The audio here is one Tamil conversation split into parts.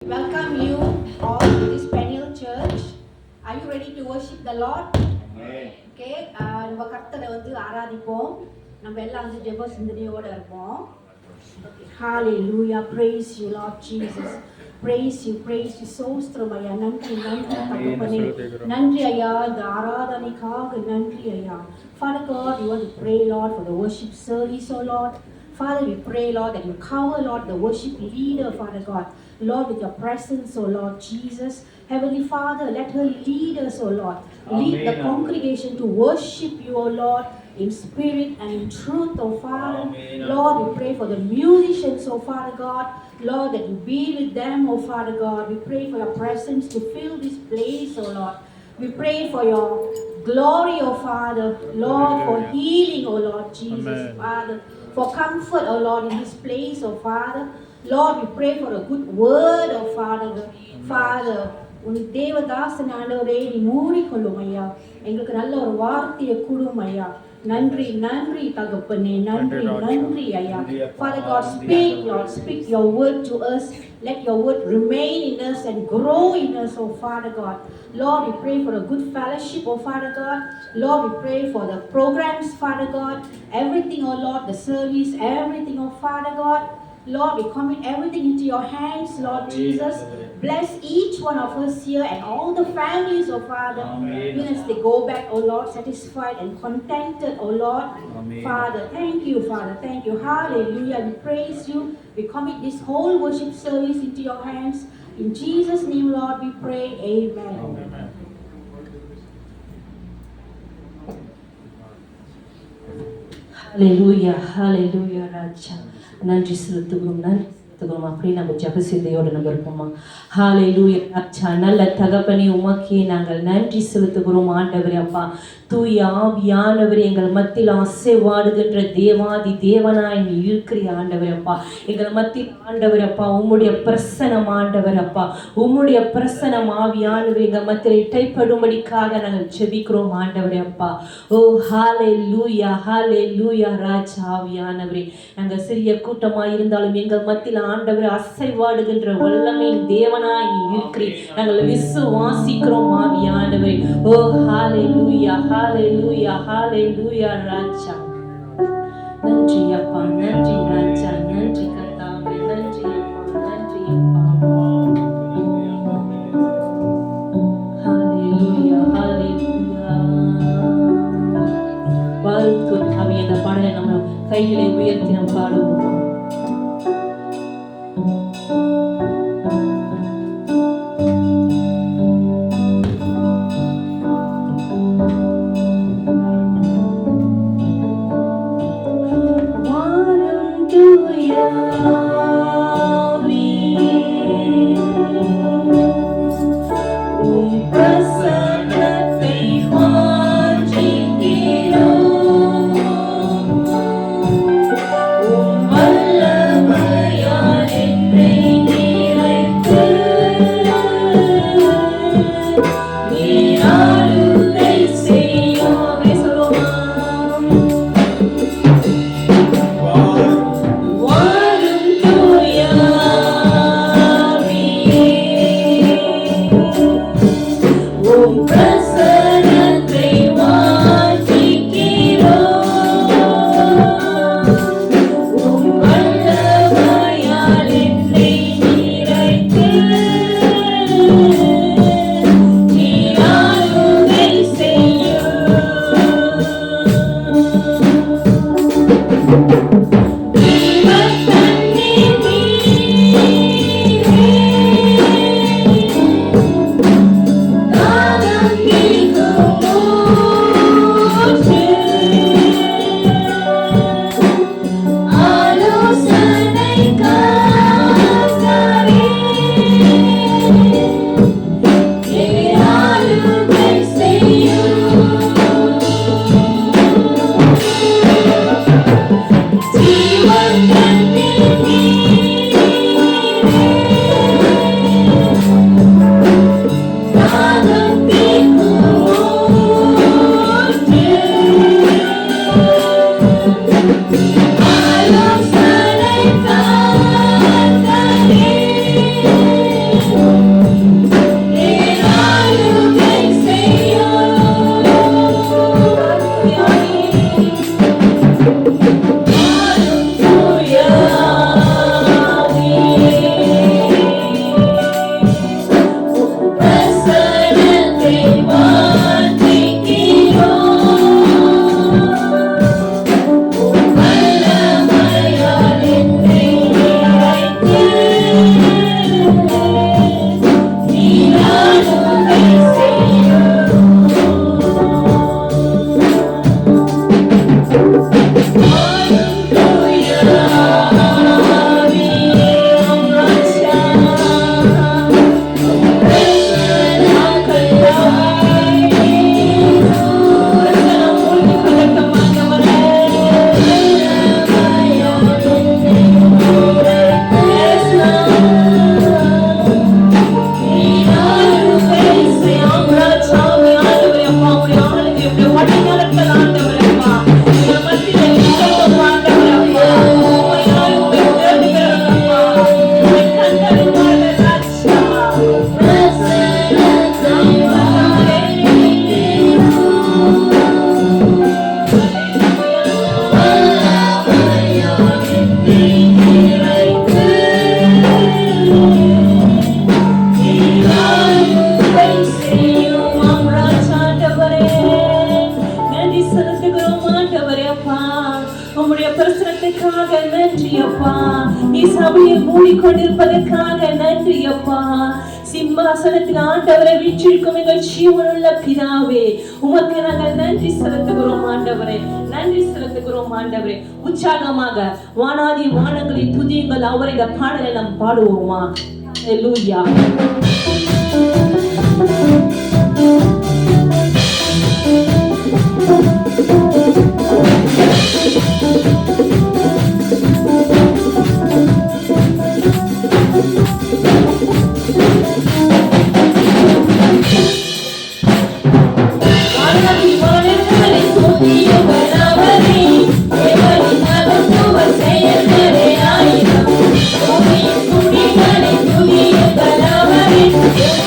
Welcome you all to this Peniel Church. Are you ready to worship the Lord? Amen. Okay, நம்ம கர்த்தரை ஆராதிப்போம். நம்ம எல்லாம் ஜெப சிந்தனையோட இருப்போம். Hallelujah. Praise you, Lord Jesus. Praise you. சோஸ்திரமையா. நன்றி தகப்பனே. நன்றி ஐயா, இந்த ஆராதனைக்காக நன்றி ஐயா. Father God, you want to pray, Lord, for the worship service, oh Lord. Father, we pray, Lord, that you cover, Lord, the worship leader, Father God. Lord, with your presence, oh Lord Jesus. Heavenly Father, let her lead us, oh Lord. Lead the congregation to worship you, oh Lord, in spirit and in truth, oh Father. Lord, we pray for the musicians, oh Father God. Lord, that you be with them, oh Father God. We pray for your presence to fill this place, oh Lord. We pray for your glory, oh Father. Lord, for healing, oh Lord Jesus, Father. For comfort, oh Lord, in this place, oh Father. Lord, we pray for a good word, oh Father. Father, உன் தேவதாசன் ஆண்டவரே நீ மூடிக்கொள்ளும் ஐயா. எங்களுக்கு நல்ல ஒரு வார்த்தையை கூடும் ஐயா. நன்றி தகப்பனே. நன்றி ஐயா. Father God, speak, Lord, speak your word to us. Let your word remain in us and grow in us, oh Father God. Lord, we pray for a good fellowship, oh Father God. Lord, we pray for the programs, Father God. Everything, oh Lord, the service, everything, oh Father God. Lord, we commit everything into your hands, Lord Jesus. Bless each one of us here and all the families, oh Father. Even as they go back, oh Lord, satisfied and contented, oh Lord. Father, thank you, Father. Thank you. Hallelujah. We praise you. We commit this whole worship service into your hands. In Jesus' name, Lord, we pray. Amen. Hallelujah, Raja. நன்றி செலுத்துகிறோம் அப்படி நம்ம ஜெப சிந்தையோடு நம்ம இருப்போமா. ஹalleluya ராஜா. நல்ல தகப்பனே, உமக்கே நாங்கள் நன்றி செலுத்துகிறோம் ஆண்டவரே. அப்பா, தூய ஆவியானவரே, எங்கள் மத்தியில் ஆசைவாடுகின்ற தேவாதி தேவனாய் நீ இருக்கிறீ ஆண்டவரே. அப்பா, எங்கள் மத்தியில் ஆண்டவரே அப்பா, உம்முடைய பிரசனம் ஆண்டவரே அப்பா, உம்முடைய பிரசனம் ஆவியானவரே எங்கள் மத்தியில் இடைப்படும்படிக்காக நாங்கள் ஜெபிக்கிறோம் ஆண்டவரே அப்பா. ஓ ஹalleluya ராஜா. ஆவியானவரே, நாங்கள் சிறிய கூட்டமாய் இருந்தாலும் எங்கள் மத்தியில் ஆண்டவரே அசைவாடுகின்ற வல்லமையின் தேவனாய் நீ இருக்கிறீர். நாங்கள் விசுவாசிக்கிறோம் ஆவியானவரே. ஓ ஹalleluya ராஜா. நன்றி அப்பா, நன்றி ராஜா, நன்றி கர்த்தாவே, நன்றி அப்பா, நன்றி அப்பா. ஹalleluya வாழ்த்து அவை இந்த பாடலை நம்ம கைகளை உயர்த்தி நாம் பாடுவோம். வானம் தூய கூடிக்கொண்டிருப்பதற்காக நன்றி அப்பா. சிம்மாசனத்தில் ஆண்டவரை வீற்றிருக்கும் எங்கள் ஜீவனுள்ள பிதாவே, உமக்கு நாங்கள் நன்றி செலுத்துகிறோம் ஆண்டவரே, நன்றி செலுத்துகிறோம் ஆண்டவரே. உற்சாகமாக வானாதி வானங்களை துதியுங்கள், அவரை இந்த பாடலை நாம் பாடுவோமா? ஹல்லேலூயா. Yeah.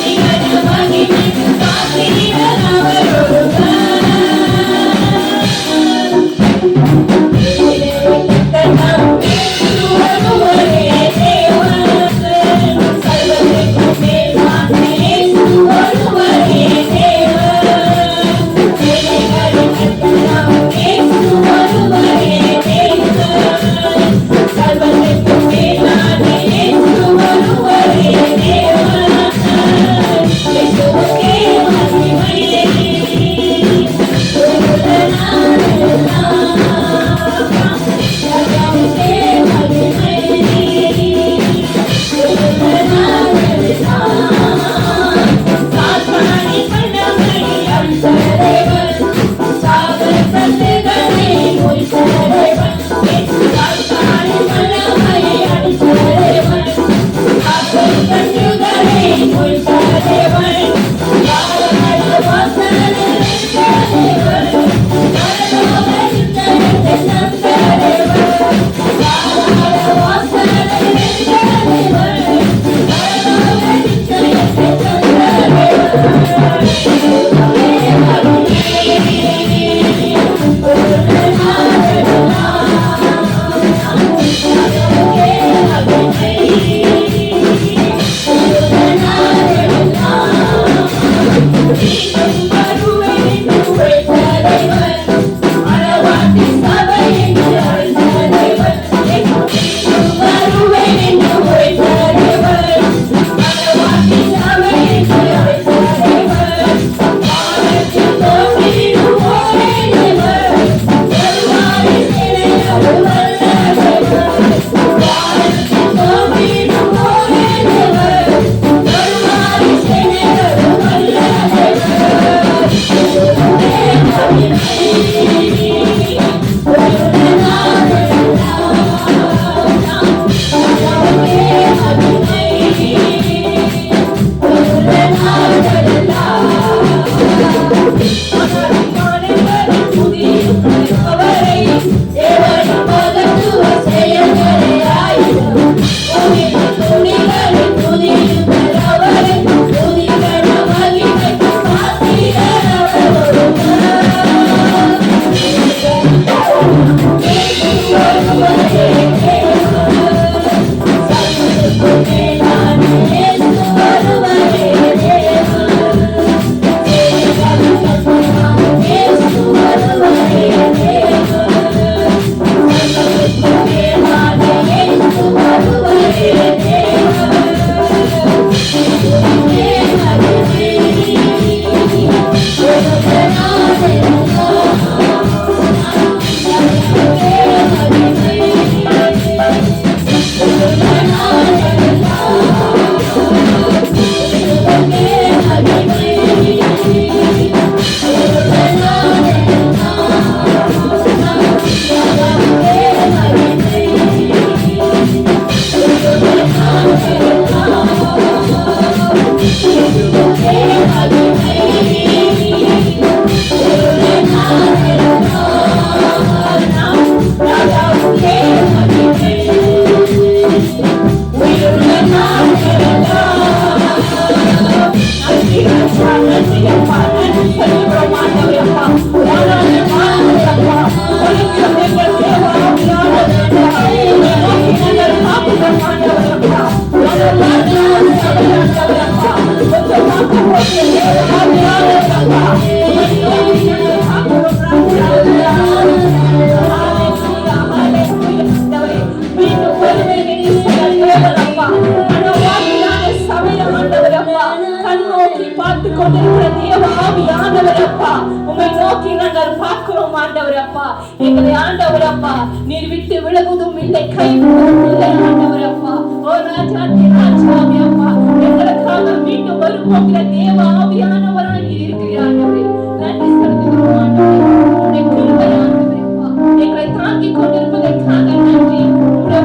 பார்த்து கொண்டிருக்கிற தேவ ஆவியானவர் அப்பா, உம்மை நோக்கி நாங்கள் பார்க்கிறோம் ஆண்டவர் அப்பா. எங்களை ஆண்டவர் அப்பா நீர் விட்டு விலகுவதும் இல்லை, கைவிடுவதும் இல்லை ஆண்டவர் அப்பா. ஓ ராஜாதி ராஜாவே அப்பா, எங்களுக்காக மீண்டும் வருகிற தேவ ஆவியானவராய் நீர் இருக்கிறீர் ஆண்டவரே. நன்றி செலுத்துகிறோம் ஆண்டவரே. உம்முடைய கிருபை ஆண்டவரே அப்பா, எங்களை தாங்கிக் கொண்டிருப்பதற்காக நன்றி. உம்முடைய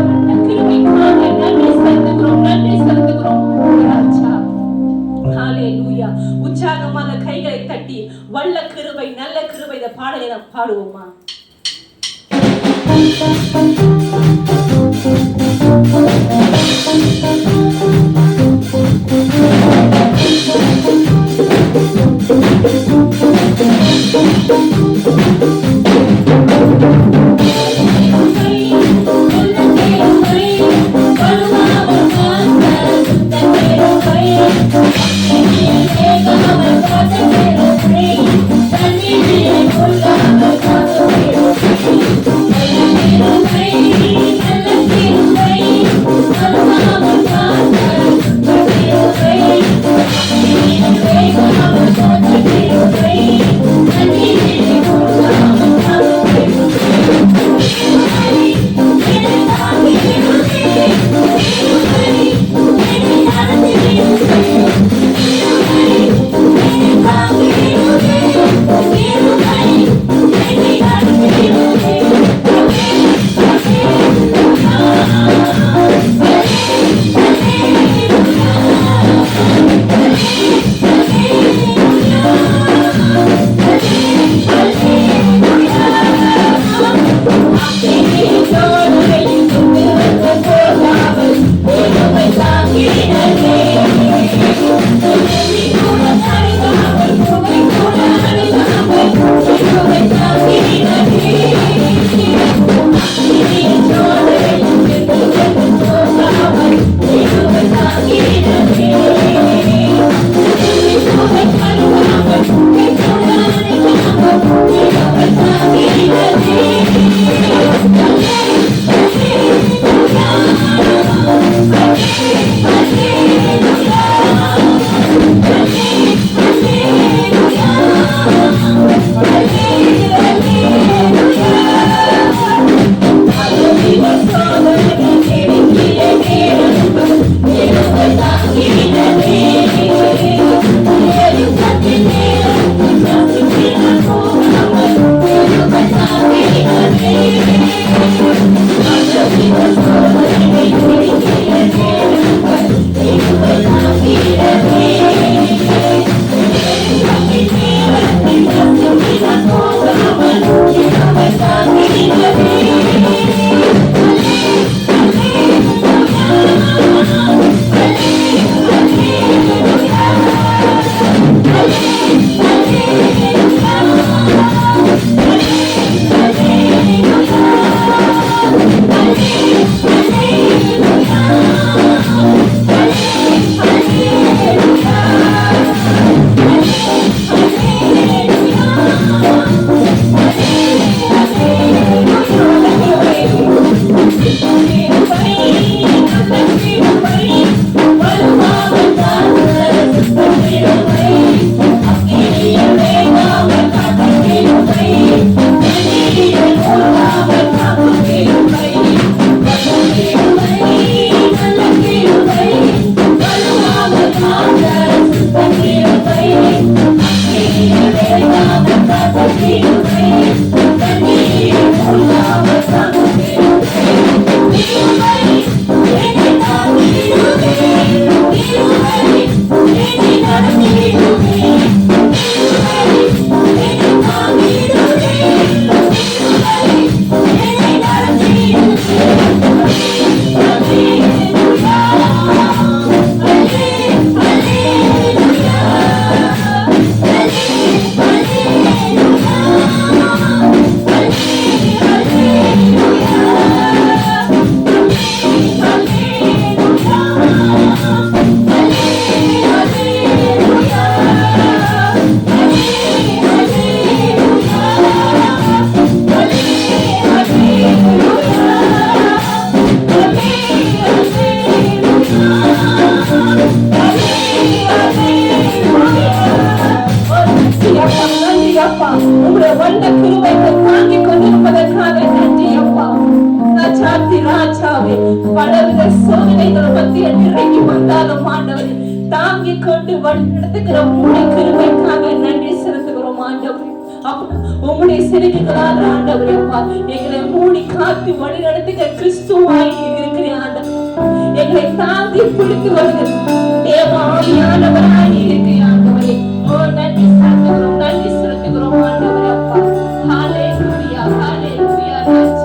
கிருபைக்காக நன்றி செலுத்துகிறோம், நன்றி செலுத்துகிறோம் ராஜா. ஹalleluya. உற்சாகமாக கைகளை தட்டி வல்ல கிருபை நல்ல கிருபை இந்த பாடலை நாம் பாடுவோமா? தாங்கிக் கொண்டு வழி நடத்துகிற உம்முடைய கிருபைக்காக நன்றி செலுத்துகிறோம் ஆண்டவரே. அப்பா, உம்முடைய சிறுமிகளால் ஆண்டவரே அப்பா, எங்களை மூடி காத்து வழி நடத்துகிற கிறிஸ்துவாய் நீர் இருக்கிறீர் ஆண்டவரே. எங்களை தாங்கி பிடித்து வருகிற தேவாவியானவராய் நீர் இருக்கிறீர் ஆண்டவரே. ஓ நன்றி செலுத்துகிறோம், நன்றி செலுத்துகிறோம் ஆண்டவரே அப்பா. ஹalleluya, ஹalleluya ராஜா.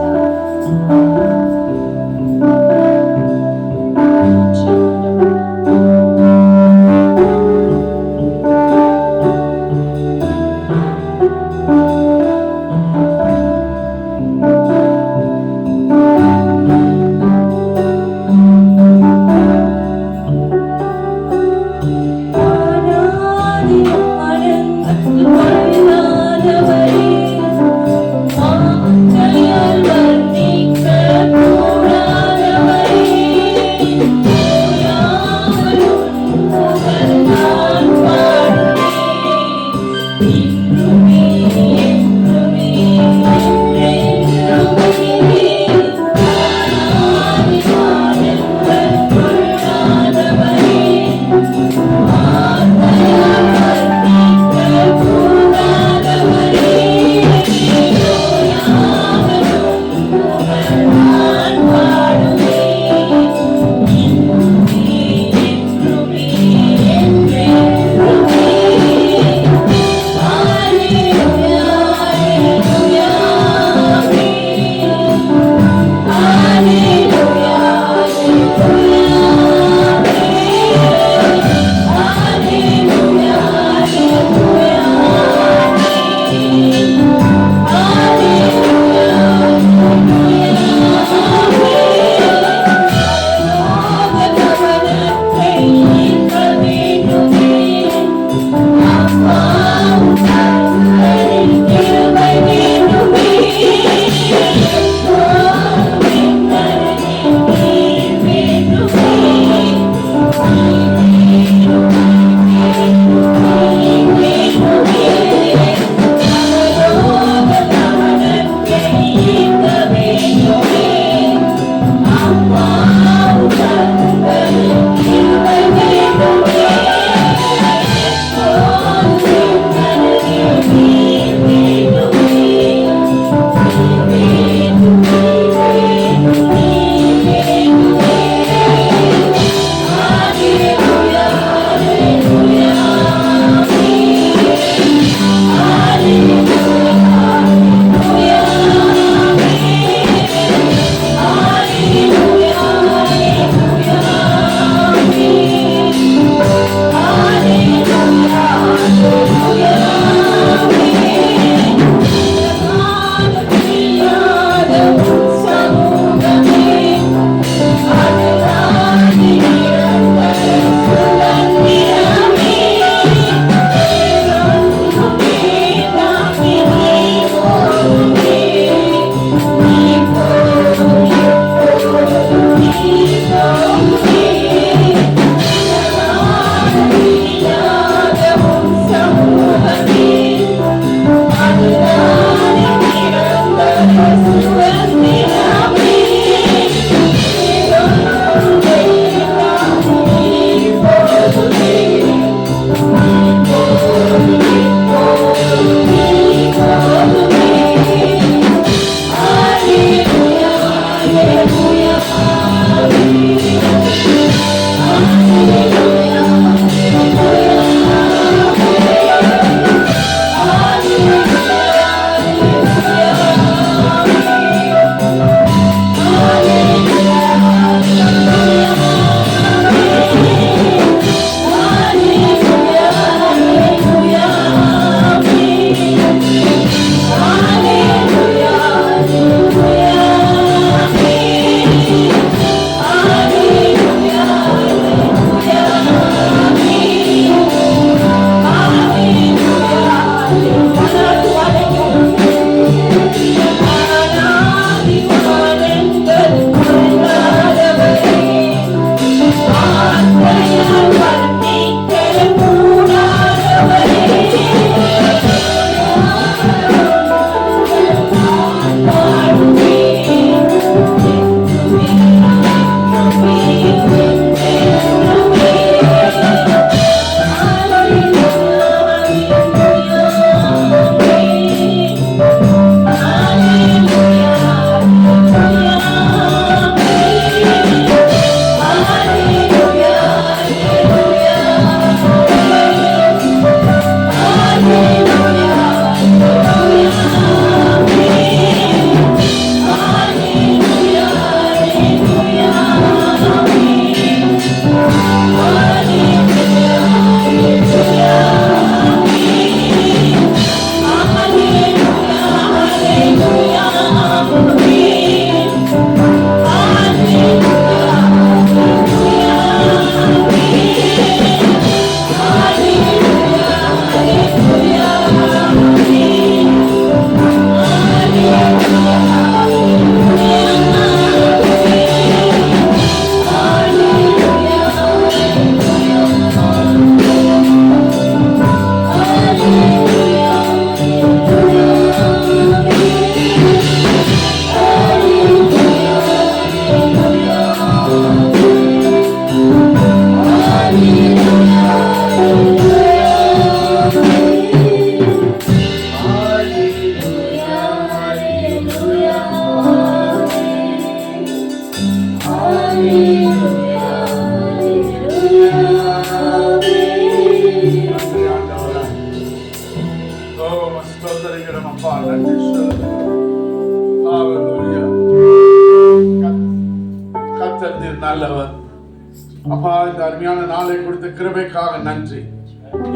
அப்பா, இந்த அருமையான நாளை கொடுத்த கிருபைக்காக நன்றி,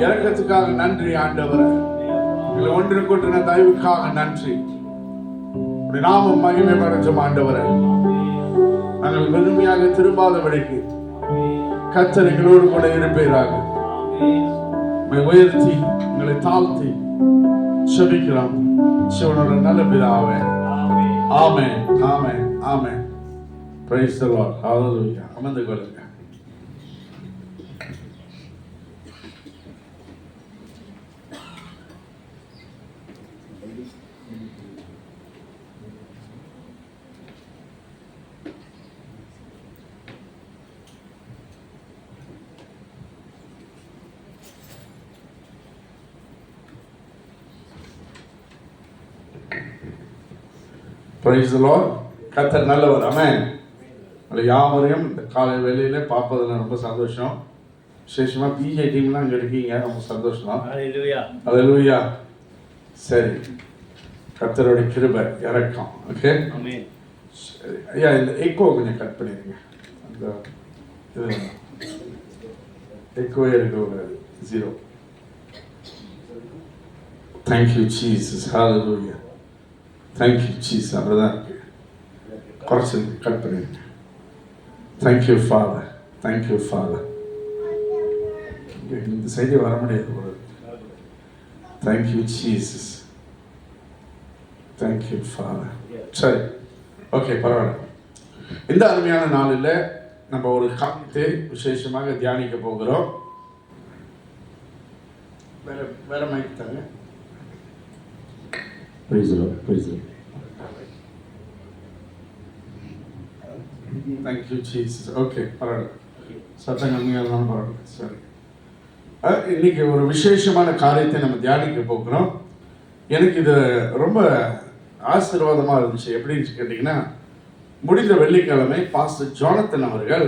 இரக்கத்துக்காக நன்றி ஆண்டவரே. எங்களை ஒன்று கூட்டின தயவுக்காக நன்றி. நாமம் மகிமை படைச்சோம் ஆண்டவரே. நாங்கள் வெறுமையாக திரும்பாதபடிக்கு கர்த்தர் எங்களோடு கூட இருப்பீராக. உயர்த்தி எங்களை தாழ்த்தி செபிக்கிறோம் சிவனோட நல்ல பிதாவே. ஆமென், ஆமென், ஆமென். Praise the Lord. Hallelujah. அமர்ந்து கொள்ளுங்க. Praise the Lord. கர்த்தர் நல்லவர். ஆமென். யாவரையும் இந்த காலை வேளையில பார்ப்பதில் ரொம்ப சந்தோஷம். விசேஷமா பிஜே டீம்லாம் அங்கே இருக்கீங்க, ரொம்ப சந்தோஷம். ஹல்லேலூயா, ஹல்லேலூயா. சரி, கர்த்தருடைய கிருபை இரக்கம். ஓகே, ஆமென். சரி ஐயா, இந்த எக்கோ கொஞ்சம் கட் பண்ணிடுங்க. அந்த இது எக்கோவே இருக்கக்கூடாது, 0. Thank you Jesus. Hallelujah. Thank you Jesus. அப்படிதான் இருக்கு, குறைச்சி கட் பண்ணிடுங்க. Thank you father, thank you father. இந்த சைடே வர முடியாது. Thank you Jesus, thank you father. சரி, ஓகே, பரவாயில்ல. இந்த அருமையான நாளில் நம்ம ஒரு காரியத்தை விசேஷமாக தியானிக்க போகிறோம். வேற மைக் தாங்க. Praise the Lord, praise the Lord. Thank you Jesus. Okay, பரவாயில்ல, சத்தம் கம்மியாக இருந்தாலும் பரவாயில்ல. சரி, இன்னைக்கு ஒரு விசேஷமான காரியத்தை நம்ம தியானிக்க போகிறோம். எனக்கு இது ரொம்ப ஆசீர்வாதமாக இருந்துச்சு. எப்படின்னு கேட்டிங்கன்னா, முடிந்த வெள்ளிக்கிழமை பாஸ்டர் ஜோனத்தன் அவர்கள்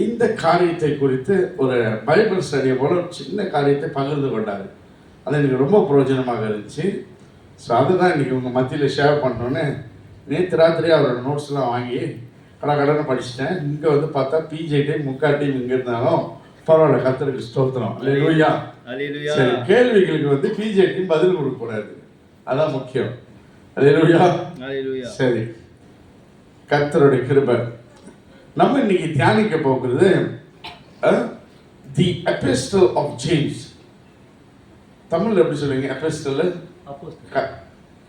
இந்த காரியத்தை குறித்து ஒரு பைபிள் ஸ்டடியை போல ஒரு சின்ன காரியத்தை பகிர்ந்து கொண்டார். அது எனக்கு ரொம்ப பிரயோஜனமாக இருந்துச்சு. ஸோ அதுதான் இன்றைக்கி உங்கள் மத்தியில் ஷேர் பண்ணோன்னு நேற்று ராத்திரி அவரோட நோட்ஸ்லாம் வாங்கி கடனை படிச்சுட்டேன். இங்கே வந்து பார்த்தா பிஜே டீம் முக்கால் டீம் இங்கே இருந்தாலும் பரவாயில்ல, கர்த்தருக்கு ஸ்தோத்திரம். அல்லேலூயா. சரி, கேள்விகளுக்கு வந்து பிஜே டீம் பதில் கொடுக்கக்கூடாது, அதான் முக்கியம். அல்லேலூயா. சரி, கர்த்தருடைய கிருபை. நம்ம இன்னைக்கு தியானிக்க போகிறது தி எபிஸ்டல் ஆஃப் ஜேம்ஸ். தமிழ்ல எப்படி சொல்லுவீங்க? எபிஸ்டல்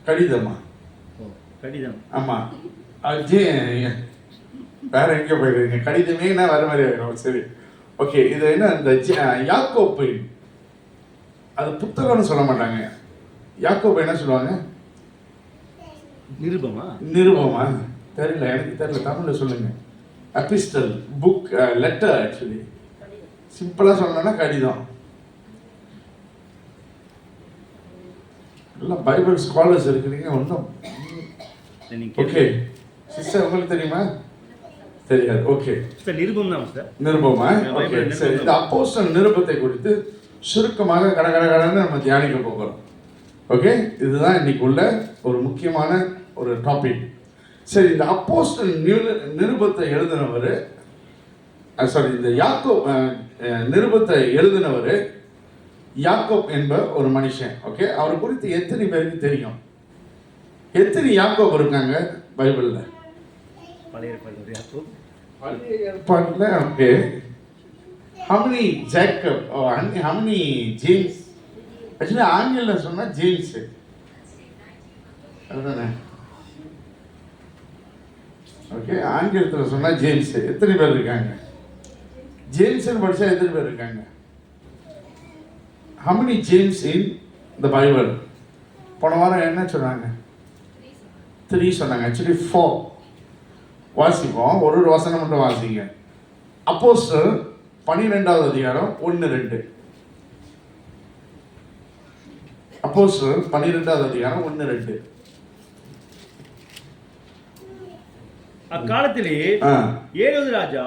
கடிதமா? கடிதம். ஆமா, வேற எங்க போயிருக்கீங்க? கடிதமே வர மாதிரி ஆயிடும். சரி, ஓகே. இது என்ன, இந்த யாக்கோப்பு, அது புத்தகம்னு சொல்ல மாட்டாங்க. யாக்கோப்பு என்ன சொல்லுவாங்க? நிருபமா? நிருபமா? தெரியல, எனக்கு தெரியல, தமிழ்ல சொல்லுங்க. Epistle, book, letter. ஆக்சுவலி சிம்பிளா சொல்லணும்னா கடிதம். எல்லாம் பைபிள் ஸ்காலர்ஸ் இருக்கிறீங்க ஒன்றும். ஓகே சிஸ்டர், உங்களுக்கு தெரியுமா? தெரியாது. ஓகே, நிருபம் தான் சார். நிருபமா? ஓகே, சரி. இந்த அப்போஸ்தலர் நிருபத்தை குறித்து சுருக்கமாக கடன்னு நம்ம தியானிக்க போகிறோம். ஓகே, இதுதான் இன்னைக்கு உள்ள ஒரு முக்கியமான ஒரு டாபிக். சரி, இந்த அப்போஸ்தலர் நிருபத்தை எழுதினவர், சாரி, இந்த யாக்கோப் நிருபத்தை எழுதினவர் யாக்கோப் என்ப ஒரு மனுஷன். ஓகே, அவரை குறித்து எத்தனை பேருக்கு தெரியும்? எத்தனை யாக்கோப் இருக்காங்க பைபிள்ல? பழைய ஏற்பாடுல. Okay, how many Jacob or how many James? actually ஆங்கிலத்துல சொன்னா ஜேம்ஸ், அதுதானே? ஓகே, ஆங்கிலத்துல சொன்னா ஜேம்ஸ். எத்தனை பேர் இருக்காங்க? ஜேம்ஸ்னு படிச்சா எத்தனை பேர் இருக்காங்க? How many James in the Bible? போன வாரம் என்ன சொன்னாங்க? 3 சொன்னாங்க. ஆக்சுவலி 4. வாசிப்போம், ஒரு வசனம் மட்டும் வாசிங்க. அப்போஸ்தலர் 12வது அதிகாரம் 1-2. அப்போஸ்தலர் 12வது அதிகாரம் 1-2. அக்காலத்திலே ஏரோது ராஜா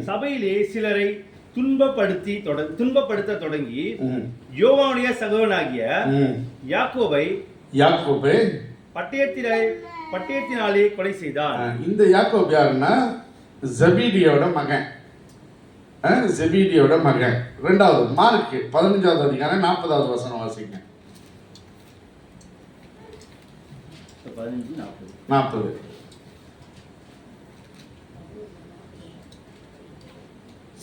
சபையிலே சிலரை துன்பப்படுத்த தொடங்கி யோவானுடைய சகோதரனாகிய யாக்கோபை பட்டயத்தினாலே கொலை செய்தான். இந்த யாக்கோப் யாருன்னா ஜெபீடியோட மகன். செபீடியோட மகன். ரெண்டாவது மார்க் 15வது அதிகாரம் 40வது வசனம் வாசிங்க. 40.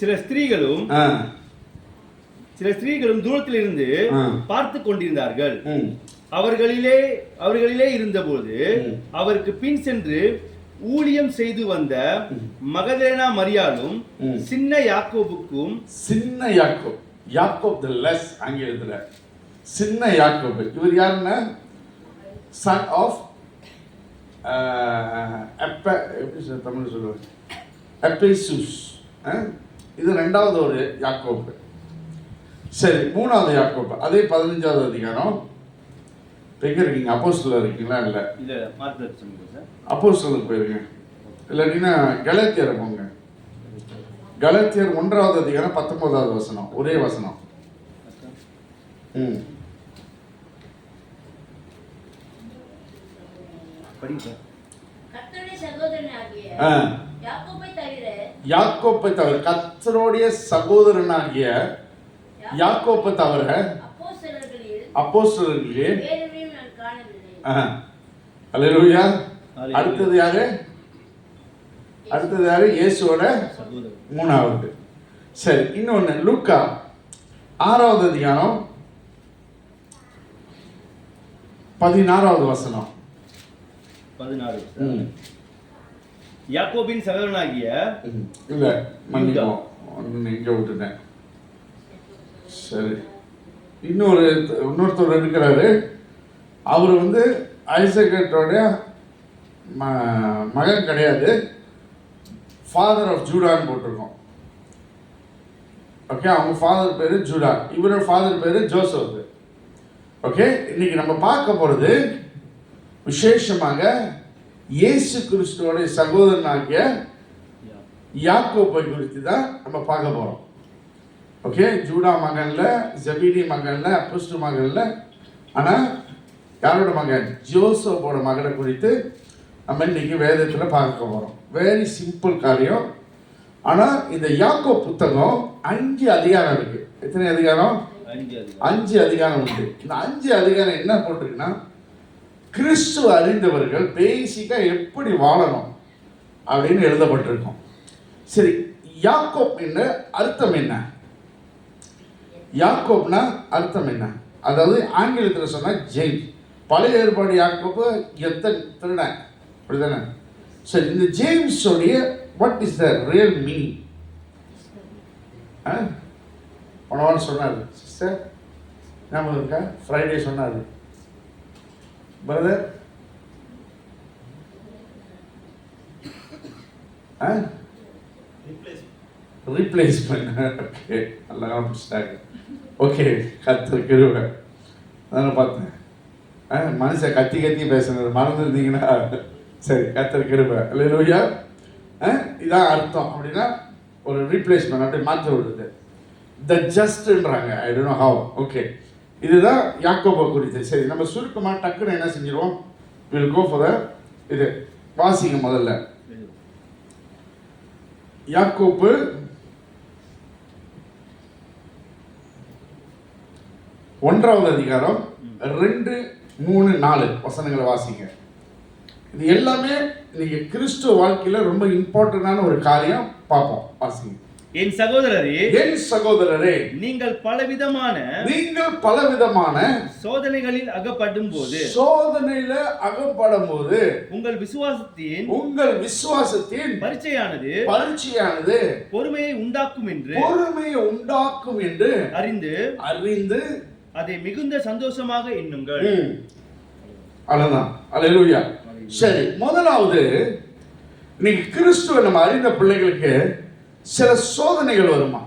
சில ஸ்திரீகளும் தூரத்திலிருந்து பார்த்து கொண்டிருந்தார்கள். அவர்களிலே இருந்தபோது அவருக்கு பின் சென்று ஊழியம் செய்து வந்த மகதலேனா மரியாளும் சின்ன யாக்கோபுக்கும், சின்ன யாக்கோப் தி லெஸ் ஆங்கிலத்துல சின்ன யாக்கோபு, இவர் யாருன்னா சன் ஆஃப் எப்படி தமிழ் சொல்லுவாங்க, எபேசூஸ். இது ரெண்டாவது ஒரு யாக்கோபு. சரி, மூணாவது யாக்கோபு அதே 15வது அதிகாரம். எங்க இருக்கீங்க? அப்போஸ்தலர் இருக்கீங்களா? இல்லை, அப்போஸ்தலருக்கு போயிருங்க. இல்லாட்டினா கலாத்தியரை போங்க. கலாத்தியர் 1வது அதிகாரம் 19வது வசனம், ஒரே வசனம். யாக்கோப்பை தவிர, கர்த்தருடைய சகோதரனாகிய யாக்கோப்பை தவிர அப்போஸ்தலர்களே. அல்லேலூயா. அடுத்தது யாரு? இயேசுவோட மூணாவது. சரி, இன்னொன்னு லூக்கா 6வது அதிகாரம் 16வது வசனம். 16. யாக்கோபின் சகோதரனாகிய, இல்ல மன்னிக்கவும், இங்க விட்டுட்டேன். சரி, இன்னொருத்தர் இருக்கிறாரு. அவர் ஐசக்கோட மகன் கிடையாது, ஃபாதர் ஆஃப் ஜூடான்னு போட்டிருக்கோம். ஓகே, அவங்க ஃபாதர் பேரு ஜூடா, இவரோட ஃபாதர் பேரு ஜோசப். ஓகே, இன்னைக்கு நம்ம பார்க்க போறது விசேஷமாக இயேசு கிறிஸ்துவோட சகோதரனாகிய யாக்கோபை குறித்து தான் நம்ம பார்க்க போறோம். ஓகே, ஜூடா மகன்ல, ஜெபீடி மகன்ல, அப்போஸ்தலர் மகன்ல, ஆனா யாரோட மகன்? ஜோசப்போட மகனை குறித்து நம்ம இன்னைக்கு வேதத்தில் பார்க்க போறோம். வெரி சிம்பிள் காரியம். ஆனா இந்த யாக்கோப் புத்தகம் 5 அதிகாரம் இருக்கு. எத்தனை அதிகாரம்? 5 அதிகாரம் உண்டு. இந்த 5 அதிகாரம் என்ன போட்டிருக்குன்னா, கிறிஸ்துவ அறிந்தவர்கள் பேசிக்கா எப்படி வாழணும் அப்படின்னு எழுதப்பட்டிருக்கும். சரி, யாக்கோப் என்ன அர்த்தம் என்ன? யாக்கோப்னா அர்த்தம் என்ன? அதாவது ஆங்கிலத்தில் சொன்னா ஜேம்ஸ். பழைய ஏற்பாடு யாக்கோப்பு திருடன், அப்படிதானே? சரி, இந்த ஜேம்ஸ் உடைய what is the real meaning? போன வாரம் சொன்னார் சிஸ்டர், ஞாபகம் இருக்கா? ஃப்ரைடே சொன்னார் பிரதர். ரீப்ளேஸ்மெண்ட். ஓகே, நல்லா கவனிச்சிட்டாங்க. ஓகே, கர்த்தர் கிருபை. அதான பார்த்தேன், மனுஷன் கத்தி பேசுனது மறந்துருந்தீங்கன்னா சரி, கர்த்தர் கிருபை. அல்லேலூயா. இதான் அர்த்தம். அப்படின்னா ஒரு ரீப்ளேஸ்மெண்ட், அப்படியே மாற்ற விடுது. த ஜஸ்ட்ன்றாங்க, I don't know how. Okay, இதுதான் யாக்கோபை குறித்து. சரி, நம்ம சுருக்கமாக டக்குன்னு என்ன செஞ்சிருவோம்? வில் கோ ஃபார் இது. வாசிங்க முதல்ல. யாக்கோபு 1வது அதிகாரம் 2, 3, 4 வசனங்களை வாசிங்க. இது எல்லாமே இன்னைக்கு கிறிஸ்துவ வாழ்க்கையில ரொம்ப இம்பார்ட்டன்டான ஒரு காரியம். பார்ப்போம், வாசிங்க. என் சகோதரரே, நீங்கள் பலவிதமான சோதனைகளில் அகப்படும் போது உங்கள் விசுவாசத்தின் பரீட்சையானது பொறுமையை உண்டாக்கும் என்று அறிந்து அதை மிகுந்த சந்தோஷமாக எண்ணுங்கள். அவ்வளவுதான். அல்லேலூயா. சரி, முதலாவது இன்னைக்கு கிறிஸ்துவ நம்ம அறிந்த பிள்ளைகளுக்கு சில சோதனைகள் வருமா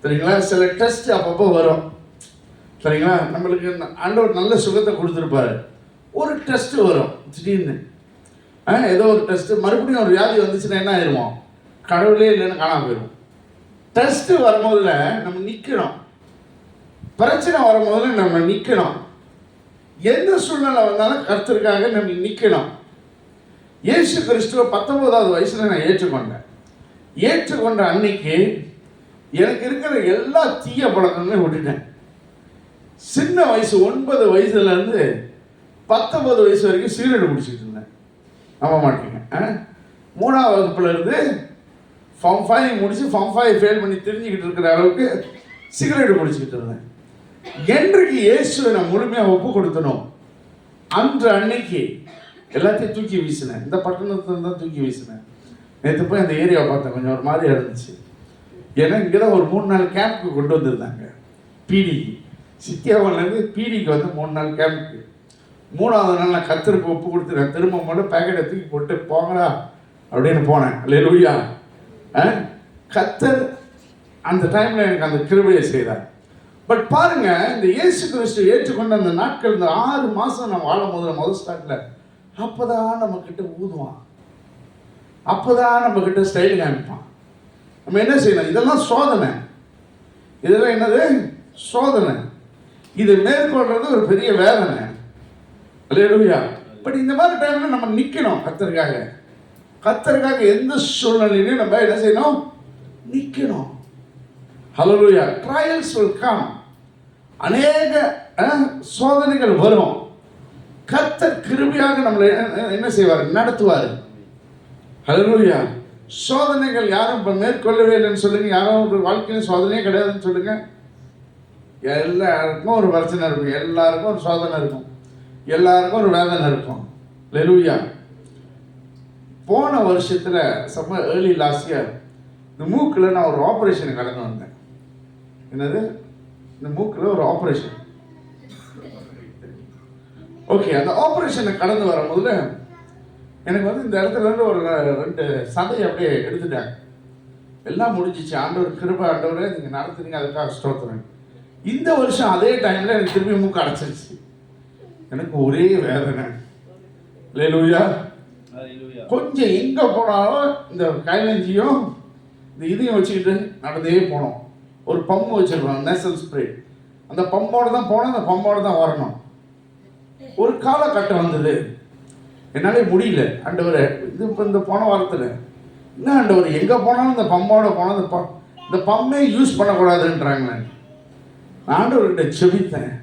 தெரியுங்களா? சில டெஸ்ட் அப்பப்போ வரும் சரிங்களா? நம்மளுக்கு ஆண்டவர் நல்ல சுகத்தை கொடுத்துருப்பாரு, ஒரு டெஸ்ட் வரும் திடீர்னு. ஏதோ ஒரு டெஸ்ட், மறுபடியும் ஒரு வியாதி வந்துச்சுன்னா என்ன ஆயிடுவோம்? கடவுளே இல்லைன்னு காணாம போயிடும். டெஸ்ட் வரும்போதுல நம்ம நிற்கணும், பிரச்சனை வரும்போது நம்ம நிற்கணும். எந்த சூழ்நிலை வந்தாலும் கர்த்தருக்காக நம்ம நிற்கணும். இயேசு கிறிஸ்துவ 19வது வயசுல நான் ஏற்றுக்கொண்ட அன்னைக்கு எனக்கு இருக்கிற எல்லா தீய பழக்கங்களையும் விட்டுட்டேன். சின்ன வயசு 9 வயசுலேருந்து 19 வயசு வரைக்கும் சிகரெட் குடிச்சிட்டு இருந்தேன். நம்ப மாட்டீங்க. 3ஆம் வகுப்புல இருந்து ஃபார்ம் 5 முடிச்சு ஃபார்ம் 5 ஃபெயில் பண்ணி தெரிஞ்சுக்கிட்டு இருக்கிற அளவுக்கு சிகரெட் குடிச்சிக்கிட்டு இருந்தேன். என்றைக்கு இயேசுவை நான் முழுமையாக ஒப்பு கொடுத்தனோ அன்று அன்னைக்கு எல்லாத்தையும் தூக்கி வீசினேன். இந்த பட்டணத்தில் தான் தூக்கி வீசினேன். நேற்று போய் அந்த ஏரியாவை பார்த்தேன், கொஞ்சம் ஒரு மாதிரி இருந்துச்சு. ஏன்னா இங்கே தான் ஒரு 3 நாள் கேம்புக்கு கொண்டு வந்திருந்தாங்க. பிடிக்கு சித்தியாவிலேருந்து பிடிக்கு வந்து 3 நாள் கேம்புக்கு. 3ஆவது நாள் நான் கர்த்தருக்கு ஒப்பு கொடுத்து நான் திரும்ப மட்டும் பேக்கெட்டை தூக்கி போட்டு போங்களா அப்படின்னு போனேன். அல்லேலூயா. கர்த்தர் அந்த டைமில் எனக்கு அந்த கிருபையை செய்தார். பட் பாருங்க, இந்த இயேசு கிறிஸ்து ஏற்றுக்கொண்ட அந்த நாட்கள், இந்த 6 மாதம் நம்ம வாழும் போது முதல் ஸ்டார்ட்ல அப்போதான் நம்ம கிட்ட ஊதுவான், அப்போதான் நம்ம கிட்ட ஸ்டைல் காமிப்பான். நம்ம என்ன செய்யணும்? இதெல்லாம் சோதனை. இதெல்லாம் என்னது? சோதனை. இது மேற்கொள்றது ஒரு பெரிய வேதனை. அல்லேலூயா. பட் இந்த மாதிரி டைம்ல நம்ம நிற்கணும். கர்த்தருக்காக எந்த சூழ்நிலையிலையும் நம்ம என்ன செய்யணும்? நிற்கணும். ஹல்லேலூயா. Trials will come. அநேக சோதனைகள் வரும். கர்த்தர் கிருபையாக நம்மளை என்ன செய்வார்? நடத்துவார். ஹல்லேலூயா. சோதனைகள் யாரும் இப்போ மேற்கொள்ளவே இல்லைன்னு சொல்லுங்க. யாரும் ஒரு வாழ்க்கையில் சோதனையே கிடையாதுன்னு சொல்லுங்க. எல்லாருக்கும் ஒரு பிரச்சனை இருக்கும், எல்லாருக்கும் ஒரு சோதனை இருக்கும், எல்லாருக்கும் ஒரு வேதனை இருக்கும். ஹல்லேலூயா. போன வருஷத்தில் சம்ம ஏர்லி லாஸ்ட் இயர் இந்த மூக்கில் நான் ஒரு ஆப்ரேஷனை கடந்து வந்தேன். என்னது? இந்த மூக்கில் ஒரு ஆப்ரேஷன். ஓகே, அந்த ஆப்ரேஷனை கடந்து வரும்போது எனக்கு வந்து இந்த இடத்துல இருந்து ஒரு 2 சதையை அப்படியே எடுத்துட்டாங்க. எல்லாம் முடிஞ்சிச்சு. ஆண்டவர் கிருபை. ஆண்டவரே நீங்கள் நடத்துறீங்க, அதுக்காக ஸ்தோத்திரம். இந்த வருஷம் அதே டைமில் எனக்கு திரும்பி மூக்கு அடைச்சிருச்சு. எனக்கு ஒரே வேதனை. அல்லேலூயா. கொஞ்சம் எங்கே போனாலும் இந்த கைலஞ்சியும் இந்த இதையும் வச்சுக்கிட்டு நடந்தே போனோம். ஒரு பம்பு வச்சுருக்கோம், நேசல் ஸ்ப்ரே. அந்த பம்போடு தான் போனோம், அந்த பம்போடு தான் வரணும். ஒரு காலகட்டம் வந்தது, என்னாலே முடியல. ஆண்டவரே, இது இப்போ இந்த போன வாரத்தில் என்ன ஆண்டவர், எங்கே போனாலும் இந்த பம்போட போனால் இந்த பம்மே யூஸ் பண்ணக்கூடாதுன்றாங்களே. நான் ஆண்டவர்கிட்ட செபித்தேன்.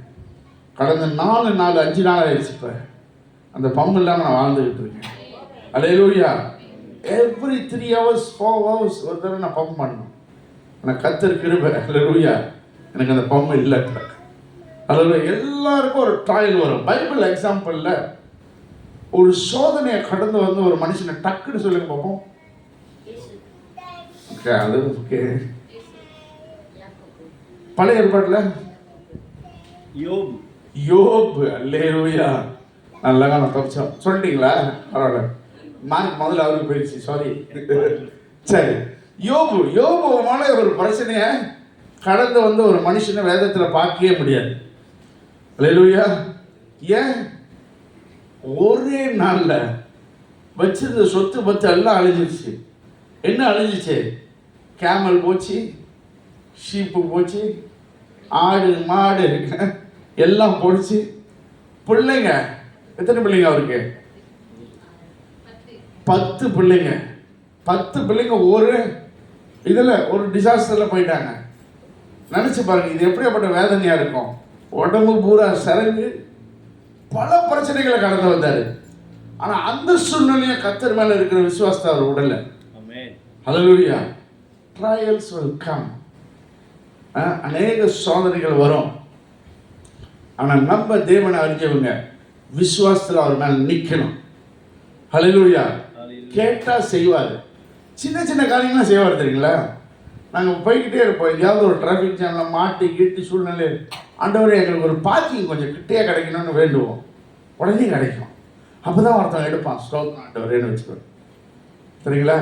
கடந்த 4 நாள் 5 நாள் ஆயிடுச்சு. இப்போ அந்த பம்பு இல்லாமல் நான் வாழ்ந்துக்கிட்டு இருக்கேன். அல்லேலூயா. எவ்ரி 3 hours 4 hours ஒரு தடவை நான் பம்ப் பண்ணணும். ஆனால் கர்த்தர் கிருபை. அல்லேலூயா. எனக்கு அந்த பம்பு இல்லை. அல்லேலூயா. எல்லாருக்கும் ஒரு ட்ரையல் வரும். பைபிள் எக்ஸாம்பிளில் ஒரு சோதனையை கடந்து வந்து ஒரு மனுஷனை டக்குன்னு சொல்லுங்க பார்ப்போம். ஓகே, அது ஓகே. பழைய ஏற்பாட்டில் யோபு. அல்லேலூயா. நல்லா நான் தப்பிச்சோம். சொல்லிட்டீங்களா? பரவாயில்ல. மார்க் முதல்ல அவருக்கு போயிடுச்சு, சாரி. சரி, யோபுமான ஒரு பிரச்சனையை கடந்து வந்து ஒரு மனுஷனை வேதத்தில் பார்க்கவே முடியாது. அல்லேலூயா. ஏன்? ஒரே நாளில் வச்சிருந்த சொத்து பத்து எல்லாம் அழிஞ்சிருச்சு. என்ன அழிஞ்சிச்சு? கேமல் போச்சு, ஷீப்பு போச்சு, ஆடு மாடு எல்லாம் போடுச்சு. பிள்ளைங்க எத்தனை பிள்ளைங்க அவருக்கு? 10 பிள்ளைங்க. 10 பிள்ளைங்க ஒரு இதில் ஒரு டிசாஸ்டரில் போயிட்டாங்க. நினச்சி பாருங்க, இது எப்படியாப்பட்ட வேதனையாக இருக்கும். உடம்பு பூரா சரங்கு, பல பிரச்சனைகளை கடந்து வந்தார். ஆனால் அந்த சூழ்நிலையை கர்த்தர் மேலே இருக்கிற விசுவாசத்தை அவர் உடலை. ஹல்லேலூயா. Trials will come. அநேக சோதனைகள் வரும். ஆனால் நம்ம தேவனை அறிஞ்சவங்க விசுவாசத்தில் அவர் மேலே நிற்கணும். ஹல்லேலூயா. கேட்டால் செய்வார். சின்ன சின்ன காரியங்களாம் செய்வார். தெரியுங்களா? நாங்கள் போய்கிட்டே இருப்போம். எங்கேயாவது ஒரு டிராஃபிக் ஜாமில் மாட்டி கீட்டி சூழ்நிலை, ஆண்டவரே எங்களுக்கு ஒரு பார்க்கிங் கொஞ்சம் கிட்டே கிடைக்கணும்னு வேண்டுவோம். உடனே கிடைக்கும். அப்போ தான் ஒருத்தன் எடுப்பான். ஸ்டோக் ஆண்டவரேன்னு வச்சுக்கோங்க. சரிங்களா?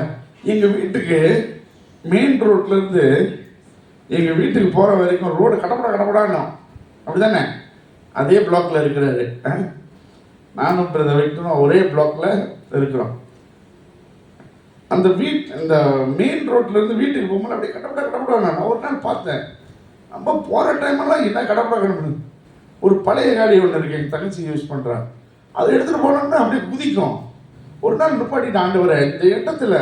எங்கள் வீட்டுக்கு மெயின் ரோட்லேருந்து எங்கள் வீட்டுக்கு போகிற வரைக்கும் ரோடு கடப்படாணும். அப்படி தானே? அதே பிளாக்கில் இருக்கிறாரு. நானும் வைக்கணும் ஒரே பிளாக்கில் இருக்கிறோம். அந்த இந்த மெயின் ரோட்லேருந்து வீட்டுக்கு போகும்போது அப்படியே கடப்படா. நான் ஒரு நாள் பார்த்தேன், நம்ம போகிற டைமெல்லாம் என்ன கடப்படணும். ஒரு பழைய காடி ஒன்று இருக்கு, எங்கள் தங்கச்சி யூஸ் பண்ணுறான். அதை எடுத்துகிட்டு போனோம்னா அப்படியே குதிக்கும். ஒரு நாள் நிப்பாட்டிட்டு, ஆண்டவரே இந்த இடத்துல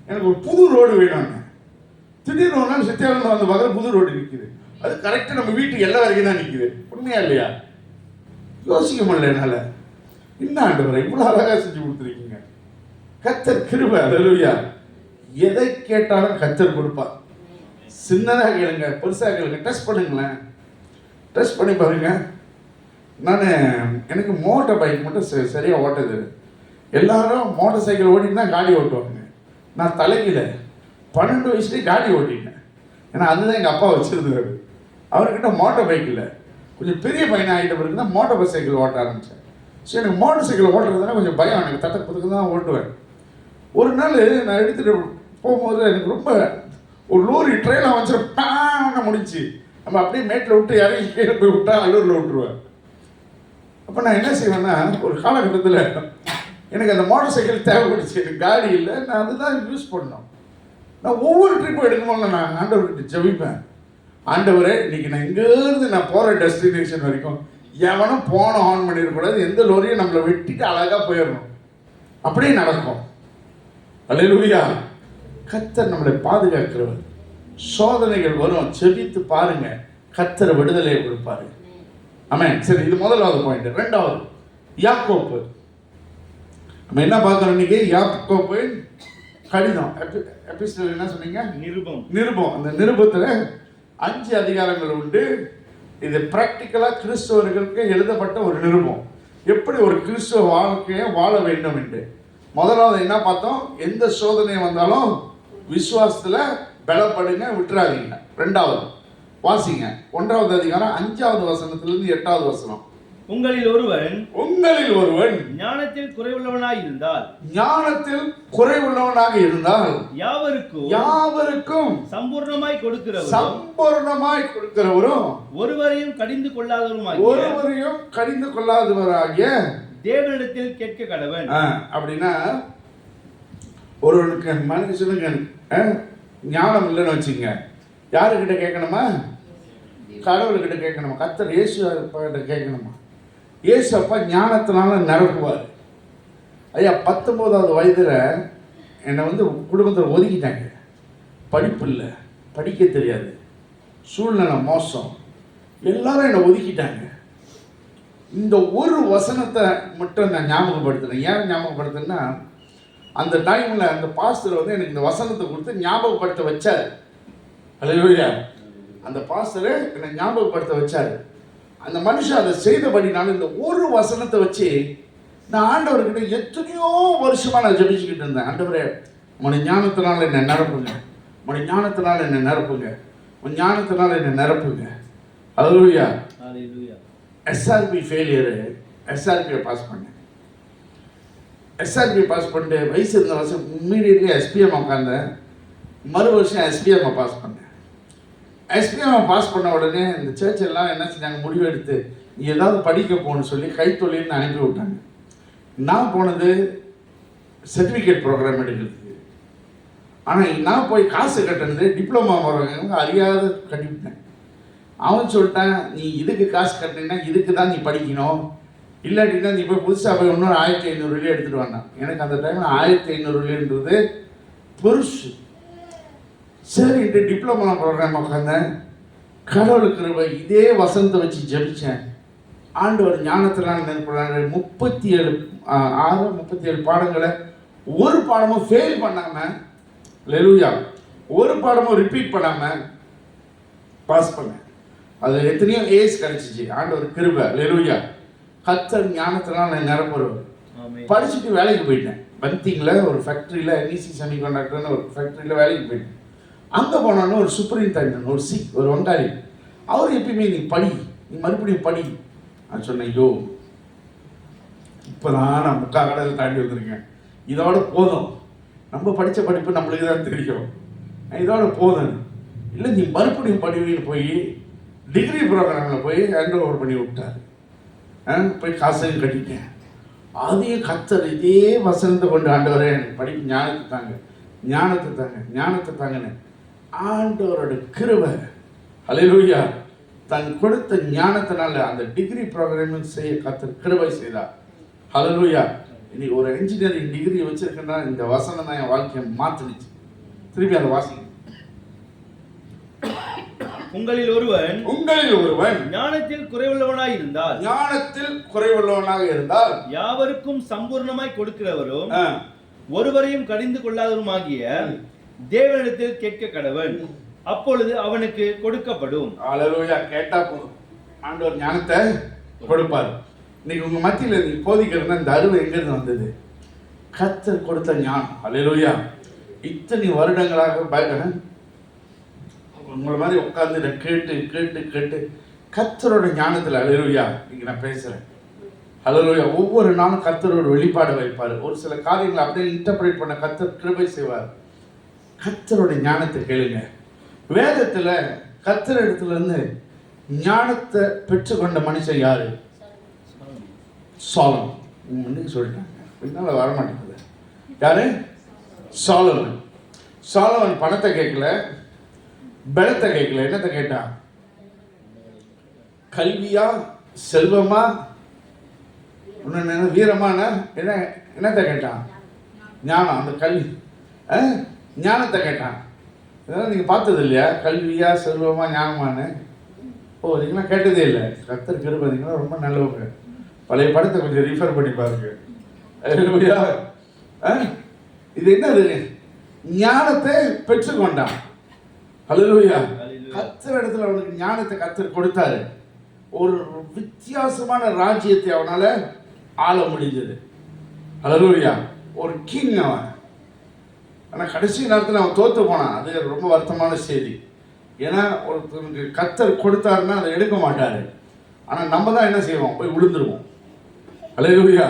எனக்கு ஒரு புது ரோடு வேணும்னு திடீர்னு ஒரு நாள் சத்தியானந்தம் வந்து பார்க்குற புது ரோடு நிற்குது. அது கரெக்டாக நம்ம வீட்டுக்கு எல்லாம் வரைக்கும் தான் நிற்குது. உண்மையா இல்லையா? யோசிக்க முடியல என்னால். என்ன ஆண்டவரை இவ்வளோ அழகாக செஞ்சு கொடுத்துருக்கீங்க. கர்த்தர் கிருபை. அல்லேலூயா. எதை கேட்டாலும் கர்த்தர் கொடுப்பார். சின்னதாக கேளுங்க, பெருசாக கேளுங்க, டெஸ்ட் பண்ணுங்களேன். டெஸ்ட் பண்ணி பாருங்க. எனக்கு மோட்டார் பைக் மட்டும் சரியாக ஓட்டது. எல்லாரும் மோட்டார் சைக்கிள் ஓட்டிட்டு தான் காடி ஓட்டுவாங்க. நான் தலைக்கீழ 12 வயசுலேயே காடி ஓட்டிட்டேன். ஏன்னா அதுதான் எங்கள் அப்பா வச்சுருந்தாரு. அவர்கிட்ட மோட்டார் பைக் இல்லை. கொஞ்சம் பெரிய பையனாக ஆகிட்ட பிறகு தான் மோட்டார் சைக்கிள் ஓட்ட ஆரம்பித்தேன். ஸோ எனக்கு மோட்டார் சைக்கிள் ஓட்டுறதுனா கொஞ்சம் பயம். எனக்கு தட்ட புதுக்கு தான் ஓட்டுவேன். ஒரு நாள் நான் எடுத்துகிட்டு போகும்போது எனக்கு ரொம்ப ஒரு லோரி ட்ரெயினில் வச்சுருப்பேன் முடிஞ்சு. நம்ம அப்படியே மேட்டில் விட்டு இறங்கி கீழே போய் விட்டா அல்லூரில் விட்டுருவேன். அப்போ நான் என்ன செய்வேன்னா, ஒரு காலகட்டத்தில் எனக்கு அந்த மோட்டார் சைக்கிள் தேவைப்படுச்சு. எனக்கு காடி இல்லை. நான் அதுதான் யூஸ் பண்ணோம். நான் ஒவ்வொரு ட்ரிப்பும் எடுக்கும்போது நான் ஆண்டவர்கிட்ட ஜெபிப்பேன். ஆண்டவரே, இன்னைக்கு நான் இங்கேருந்து நான் போகிற டெஸ்டினேஷன் வரைக்கும் எவனும் போன ஆன் பண்ணிடக்கூடாது. எந்த லோரியும் நம்மளை வெட்டிட்டு அழகாக போயிடணும். அப்படியே நடக்கும். அல்லேலூயா. கர்த்தர் நம்மளை பாதுகாக்கிறவர். சோதனைகள் வரும், செபித்து பாருங்க, கர்த்தர் விடுதலையை கொடுப்பாரு. ஆமென். சரி, இது முதலாவது பாயிண்ட். ரெண்டாவது, யாக்கோப்பு. நம்ம என்ன பார்க்கறோம் இன்னைக்கு? யாக்கோப்பு கடிதம். எபிஸ்டல் என்ன சொன்னீங்க? நிருபம். அந்த நிருபத்தில் 5 அதிகாரங்கள் உண்டு. இது பிராக்டிக்கலாக கிறிஸ்தவர்களுக்கு எழுதப்பட்ட ஒரு நிருபம். எப்படி ஒரு கிறிஸ்தவ வாழ்க்கையை வாழ வேண்டும் என்று. முதலாவது என்ன பார்த்தோம்? எந்த சோதனை வந்தாலும் விசுவாசத்தில் பலப்படுங்க, விட்டுறாதீங்க. ரெண்டாவது வாசிங்க, 1வது அதிகாரம் 5வது வசனத்திலிருந்து 8வது வசனம். உங்களில் ஒருவன் ஞானத்தில் குறைவுள்ளவனாக இருந்தால் யாவருக்கும் சம்பூர்ணமாய் கொடுக்கிறவரும் ஒருவரையும் கடிந்து கொள்ளாதவராகிய தேவனிடத்தில் கேட்க கடவன். அப்படின்னா ஒருவனுக்கு மனுஷனுக்கு ஞானம் இல்லைன்னு வச்சுங்க, யாருக்கிட்ட கேட்கணுமா? கடவுள்கிட்ட கேட்கணுமா? கர்த்தர் இயேசு கிட்ட கேட்கணுமா? இயேசு அப்பா ஞானத்தினால நிரப்புவார். ஐயா, 19வது வயதில் என்னை குடும்பத்தில் ஒதுக்கிட்டாங்க. படிப்பு இல்லை, படிக்க தெரியாது, சூழ்நிலை மோசம், எல்லாரும் என்னை ஒதுக்கிட்டாங்க. இந்த ஒரு வசனத்தை மட்டும் நான் ஞாபகப்படுத்தினேன். ஏன் ஞாபகப்படுத்தினா, அந்த டைமில் அந்த பாஸ்டர் எனக்கு இந்த வசனத்தை கொடுத்து ஞாபகப்படுத்த வச்சார். அல்லேலூயா. அந்த பாஸ்டரை என்னை ஞாபகப்படுத்த வச்சார். அந்த மனுஷன் அதை செய்தபடினாலும் இந்த ஒரு வசனத்தை வச்சு நான் ஆண்டவர்கிட்ட எத்தனையோ வருஷமாக நான் ஜெபிச்சுக்கிட்டு இருந்தேன். ஆண்டவரே, உன் ஞானத்தினால என்னை நிரப்புங்க, உன் ஞானத்தினால என்னை நிரப்புங்க, உன் ஞானத்தினால என்னை நிரப்புங்க. அல்லேலூயா. எஸ்ஆர்பி ஃபெயிலியரு, எஸ்ஆர்பியை பாஸ் பண்ணேன். எஸ்ஆர்பி பாஸ் பண்ணிட்டு வயசு இருந்த வருஷம் இம்மீடியட்லி எஸ்பிஎம் உட்காந்தேன். மறு வருஷம் எஸ்பிஎம்மை பாஸ் பண்ணேன். எஸ்பிஎம்மை பாஸ் பண்ண உடனே இந்த சர்ச் எல்லாம் என்ன செஞ்சாங்க, முடிவு எடுத்து நீ ஏதாவது படிக்க போகணும்னு சொல்லி கைத்தொழில்னு அனுப்பி விட்டாங்க. நான் போனது சர்டிஃபிகேட் ப்ரோக்ராம் எடுக்கிறதுக்கு. ஆனால் நான் போய் காசு கட்டினது டிப்ளமா போகிறவங்க அறியாத கட்டிவிட்டேன். அவன் சொல்லிட்டான், நீ இதுக்கு காசு கட்டினீங்கன்னா இதுக்கு தான் நீ படிக்கணும், இல்லாட்டின்னா நீ போய் புதுசாக போய் இன்னொரு 1500 வெள்ளி எடுத்துகிட்டு வந்தான். எனக்கு அந்த டைமில் 1500 வெள்ளின்றது பெருசு. சரின்ட்டு டிப்ளமா ப்ரோக்ராம் உட்காந்தேன். கடவுளுக்கு கிருபை, இதே வசனத்தை வச்சு ஜெபிச்சேன். ஆண்டவர் ஞானத்தினால் நினைப்படுறாங்க. 37 பாடங்களை ஒரு பாடமும் ஃபெயில் பண்ணாமல், அல்லேலூயா, ஒரு பாடமும் ரிப்பீட் பண்ணாமல் பாஸ் பண்ணேன். அது எத்தனையோ ஏஸ் கிடைச்சிச்சு. ஆண்டவர் கிருபை. அல்லேலூயா. கர்த்தர் ஞானத்தினால் நான் நிரப்புறவர். படிச்சுட்டு வேலைக்கு போயிட்டேன். பந்திங்கில் ஒரு ஃபேக்ட்ரியில், என்இசி செமிகண்டக்டர்னு ஒரு ஃபேக்ட்ரியில் வேலைக்கு போயிட்டேன். அங்கே போனோன்னு ஒரு சூப்பரிண்டெண்டன்ட், ஒரு வங்காளி, அவர் எப்பயுமே நீ படி, நீ மறுபடியும் படி. நான் சொன்னேன், ஐயோ, இப்போ தான் நான் கடல் தாண்டி வந்திருக்கேன், இதோட போதும், நம்ம படித்த படிப்பு நம்மளுக்கு தான் தெரியும், இதோட போதும். இல்லை, நீ மறுபடியும் படிவின்னு போய் டிகிரி ப்ரோக்ராமில் போய் ஹேண்ட் ஓவர் பண்ணி விட்டார். போய் காசையும் கட்டிட்டேன். அதையும் கர்த்தர் இதே வசனத்தை கொண்டு, ஆண்டவரே எனக்கு படிப்பு ஞானத்தை தாங்க, ஞானத்தை தாங்க, ஞானத்தை தாங்கன்னு. ஆண்டவரோட கிருபை, அல்லேலூயா, தன் கொடுத்த ஞானத்தினால அந்த டிகிரி ப்ரோக்ராமிங் செய்ய கர்த்தர் கிருபை செய்தார். அல்லேலூயா. இன்னைக்கு ஒரு இன்ஜினியரிங் டிகிரி வச்சிருக்கேன்னா இந்த வசனம் தான் என் வாழ்க்கையை மாற்றினுச்சு. திருப்பி அதை வாசிங்க. உங்களில் ஒருவன் ஞானத்தில் குறைவுள்ளவனாக இருந்தால் யாவருக்கும் சம்பூர்ணமாய் கொடுக்கிறவரும் ஒருவரையும் கடிந்து கொள்ளாதவருமாகிய தேவனிடத்தில் கேட்க கடவன், அப்பொழுது அவனுக்கு கொடுக்கப்படும். அல்லேலூயா. கேட்டா போதும், ஆண்டவர் ஞானத்தை கொடுப்பார். இன்னைக்கு உங்க மத்தியில் நீ போதிக்கிறதுனா இந்த அருமை எங்கிருந்து வந்தது? கர்த்தர் கொடுத்த ஞானம். அல்லேலூயா. இத்தனை வருடங்களாக உங்களை மாதிரி உட்கார்ந்து கேட்டு கேட்டு கேட்டு கர்த்தரோட ஞானத்தில், அல்லேலூயா, இன்னைக்கு நான் பேசுறேன். அல்லேலூயா. ஒவ்வொரு நாளும் கர்த்தரோட வெளிப்பாடு வைப்பார். ஒரு சில காரியங்களை அப்படியே இன்டர்பிரேட் பண்ண கர்த்தர் கிருபை செய்வார். கர்த்தரோட ஞானத்தை கேளுங்க. வேதத்துல கர்த்தர் இடத்துல இருந்து ஞானத்தை பெற்றுக்கொண்ட மனுஷன் யாரு? சாலமன். இன்னைக்கு சொல்லிட்டாங்க, பின்னால வர மாட்டேங்குது. யாரு? சாலமன். சாலமன் பணத்தை கேட்கல, பலத்தை கேட்கல. என்னத்தை கேட்டான்? கல்வியா, செல்வமா, வீரமான, என்னத்தை கேட்டான்? ஞானம். அந்த கல்வி ஞானத்தை கேட்டான். இதெல்லாம் நீங்க பார்த்தது இல்லையா? கல்வியா, செல்வமா, ஞானமானு. ஓ, நீங்களாம் கேட்டதே இல்லை. கர்த்தர் கிருபை, நீங்களாம் ரொம்ப நல்லவங்க. பழைய படத்தை கொஞ்சம் ரிஃபர் பண்ணி பாருங்க. இது என்னது? ஞானத்தை பெற்றுக்கொண்டான். அல்லேலூயா. கர்த்தர் இடத்துல அவனுக்கு ஞானத்தை கர்த்தர் கொடுத்தாரு. ஒரு வித்தியாசமான ராஜ்யத்தை அவனால ஆள முடிஞ்சது. அல்லேலூயா. ஒரு கிங் அவன். ஆனா கடைசி நேரத்தில் அவன் தோத்து போனான். அது ரொம்ப வருத்தமான செய்தி. ஏன்னா ஒருத்தருக்கு கர்த்தர் கொடுத்தாருன்னா அதை எடுக்க மாட்டாரு. ஆனா நம்ம தான் என்ன செய்வோம்? போய் விழுந்துருவோம். அல்லேலூயா.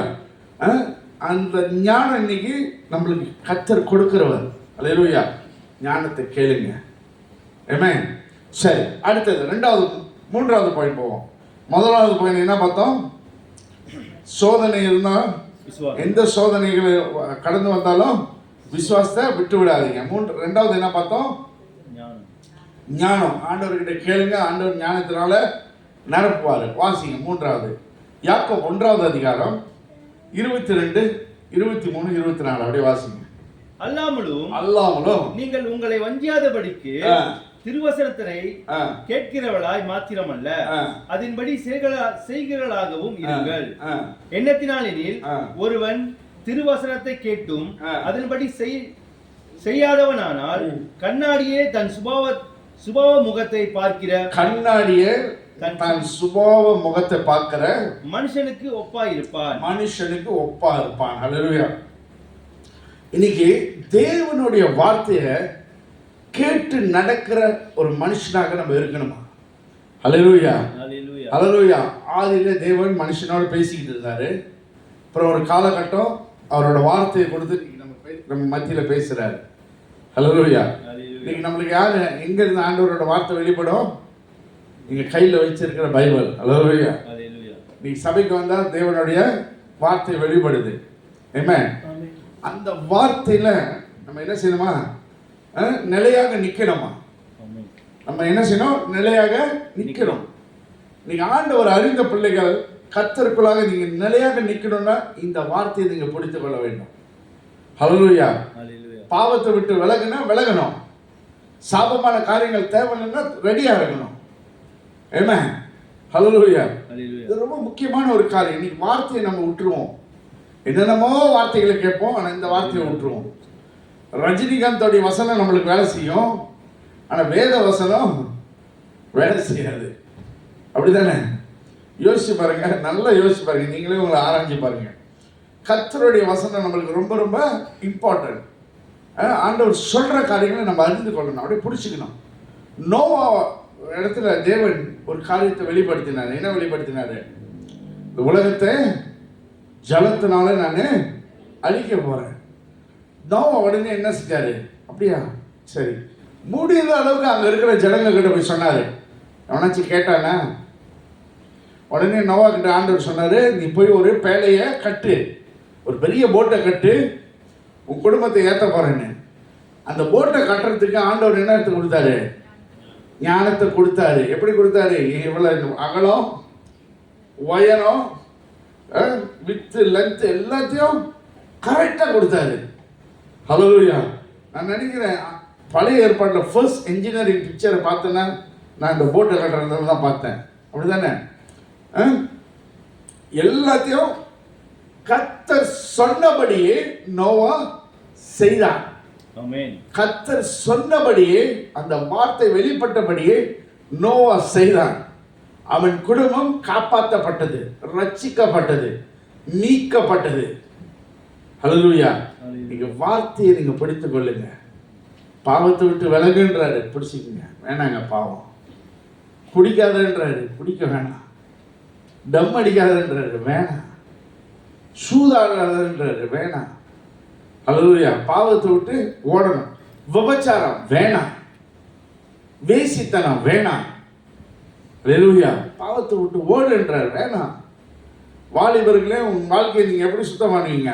அந்த ஞானம் இன்னைக்கு நம்மளுக்கு கர்த்தர் கொடுக்கிறவர். அல்லேலூயா. ஞானத்தை கேளுங்க. ஆமென். சரி, அடுத்தது மூன்றாவது பாயிண்ட் போவோம். முதலாவது பாயிண்ட் என்ன பார்த்தோம்? சோதனை இருந்தால், எந்த சோதனைகளை கடந்து வந்தாலும் விசுவாசத்தை விட்டு விடாதீங்க. ரெண்டாவது என்ன பார்த்தோம்? ஞானம். ஆண்டவர்கிட்ட கேளுங்க, ஆண்டவர் ஞானத்தினால நிரப்புவார். வாசிங்க. மூன்றாவது யாக்கோபு 1வது அதிகாரம் 22, 23, 24 அப்படியே வாசிங்க. அல்லாமலும் நீங்கள் உங்களை வஞ்சியாதபடிக்கு திருவசனத்தினை கேட்கிறவளாய் மாத்திரமல்ல, அதன்படி செய்கிறவளாகவும் இருங்கள். எண்ணத்தினாலெனில் ஒருவன் திருவசனத்தை கேட்டும் அதன்படி செய்யாதவனானால் கண்ணாடியே தன் சுபாவ முகத்தை பார்க்கிற மனுஷனுக்கு ஒப்பாயிருப்பான். அல்லேலூயா. இன்னைக்கு தேவனுடைய வார்த்தையை கேட்டு நடக்கிற ஒரு மனுஷனாக நம்ம இருக்கணுமா? அல்லேலூயா. அல்லேலூயா. ஆதியில தேவன் மனுஷனோட பேசிக்கிட்டு இருந்தாரு. அப்புறம் ஒரு காலகட்டம் அவரோட வார்த்தையை கொடுத்து நம்ம மத்தியில பேசுறாரு. அல்லேலூயா. இன்னைக்கு நம்மளுக்கு யாரு எங்க இருந்து ஆண்டவரோட வார்த்தை வெளிப்படும்? நீங்க கையில வச்சிருக்கிற பைபிள். அல்லேலூயா. நீங்க சபைக்கு வந்தா தேவனுடைய வார்த்தை வெளிப்படுது. ஆமென். அந்த வார்த்தையில நம்ம என்ன செய்யணுமா? நிலையாக நிக்கணுமா? நம்ம என்ன செய்யணும்? நிலையாக நிக்கணும். நீங்க ஆண்டவர் அறிந்த பிள்ளைகள், கர்த்தருக்குள்ளாக நீங்க நிலையாக நிக்கணும்னா இந்த வார்த்தையை நீங்க பிடித்துக் கொள்ள வேண்டும். ஹல்லேலூயா. பாவத்தை விட்டு விலகணும். சாபமான காரியங்கள் தேவைன்னா ரெடியா இருக்கணும். ஆமென். ஹல்லேலூயா. இது ரொம்ப முக்கியமான ஒரு காரியம். இன்னைக்கு வார்த்தையை நம்ம விட்டுருவோம். என்னென்னமோ வார்த்தைகளை கேட்போம், ஆனா இந்த வார்த்தையை விட்டுருவோம். ரஜினிகாந்தோடைய வசனம் நம்மளுக்கு வேலை செய்யும், ஆனா வேத வசனம் வேலை செய்யாது. அப்படிதானே? யோசிச்சு பாருங்க, நல்லா யோசிச்சு பாருங்க. நீங்களே உங்களை ஆராய்ச்சி பாருங்க. கர்த்தருடைய வசனம் நம்மளுக்கு ரொம்ப ரொம்ப இம்பார்ட்டன்ட். ஆண்டவர் சொல்ற காரியங்களை நம்ம அறிந்து கொள்ளணும், அப்படியே பிடிச்சிக்கணும். நோவா இடத்துல தேவன் ஒரு காரியத்தை வெளிப்படுத்தினார். என்ன வெளிப்படுத்தினாரு? இந்த உலகத்தை ஜலத்தினால நான் அழிக்க போறேன். நோவா உடனே என்ன செஞ்சாரு? அப்படியா, சரி, முடிந்த அளவுக்கு அங்க இருக்கிற ஜனங்க கிட்ட போய் சொன்னாரு. எவனாச்சும் கேட்டானா? உடனே நோவா கிட்ட ஆண்டவர் சொன்னாரு, நீ போய் ஒரு பேழைய கட்டு, ஒரு பெரிய போட்டை கட்டு, உன் குடும்பத்தை ஏற்ற போறேன்னு. அந்த போட்டை கட்டுறதுக்கு ஆண்டவர் என்ன எடுத்து கொடுத்தாரு? ஞானத்தை கொடுத்தாரு. எப்படி கொடுத்தாரு? இவ்வளவு அகலம், உயரம், வித்து, லென்த் எல்லாத்தையும் கரெக்டா கொடுத்தாரு. ஹல்லேலூயா. நான் நினைக்கிறேன் பழைய ஏற்பாட்டில் ஃபர்ஸ்ட் இன்ஜினியரிங் பிக்சரை பார்த்தேன்னா நான் இந்த போட்டை கட்டுறதுல தான் பார்த்தேன். அப்படி தானே? எல்லாத்தையும் கர்த்தர் சொன்னபடியே நோவா செய்தான். கர்த்தர் சொன்னபடியே, அந்த வார்த்தை வெளிப்பட்டபடியே நோவா செய்தான். அவன் குடும்பம் காப்பாற்றப்பட்டது, ரட்சிக்கப்பட்டது, நீக்கப்பட்டது. ஹல்லேலூயா. நீங்க வார்த்தையை நீங்க பிடித்துக் கொள்ளுங்க. பாவத்தை விட்டு விலகுன்றாரு, பிடிச்சிக்கங்க. வேணாங்க பாவம். குடிக்காதன்றாரு, குடிக்க வேணாம். டம் அடிக்காதன்றாரு, வேணாம். சூதாடாதன்றாரு, வேணாம். ஹல்லேலூயா. பாவத்தை விட்டு ஓடணும். விபச்சாரம் வேணாம், வேசித்தனம் வேணாம். ஹல்லேலூயா. பாவத்தை விட்டு ஓடுன்றார், வேணாம். வாலிபர்களே, உங்க வாழ்க்கையை நீங்க எப்படி சுத்தம் பண்ணுவீங்க?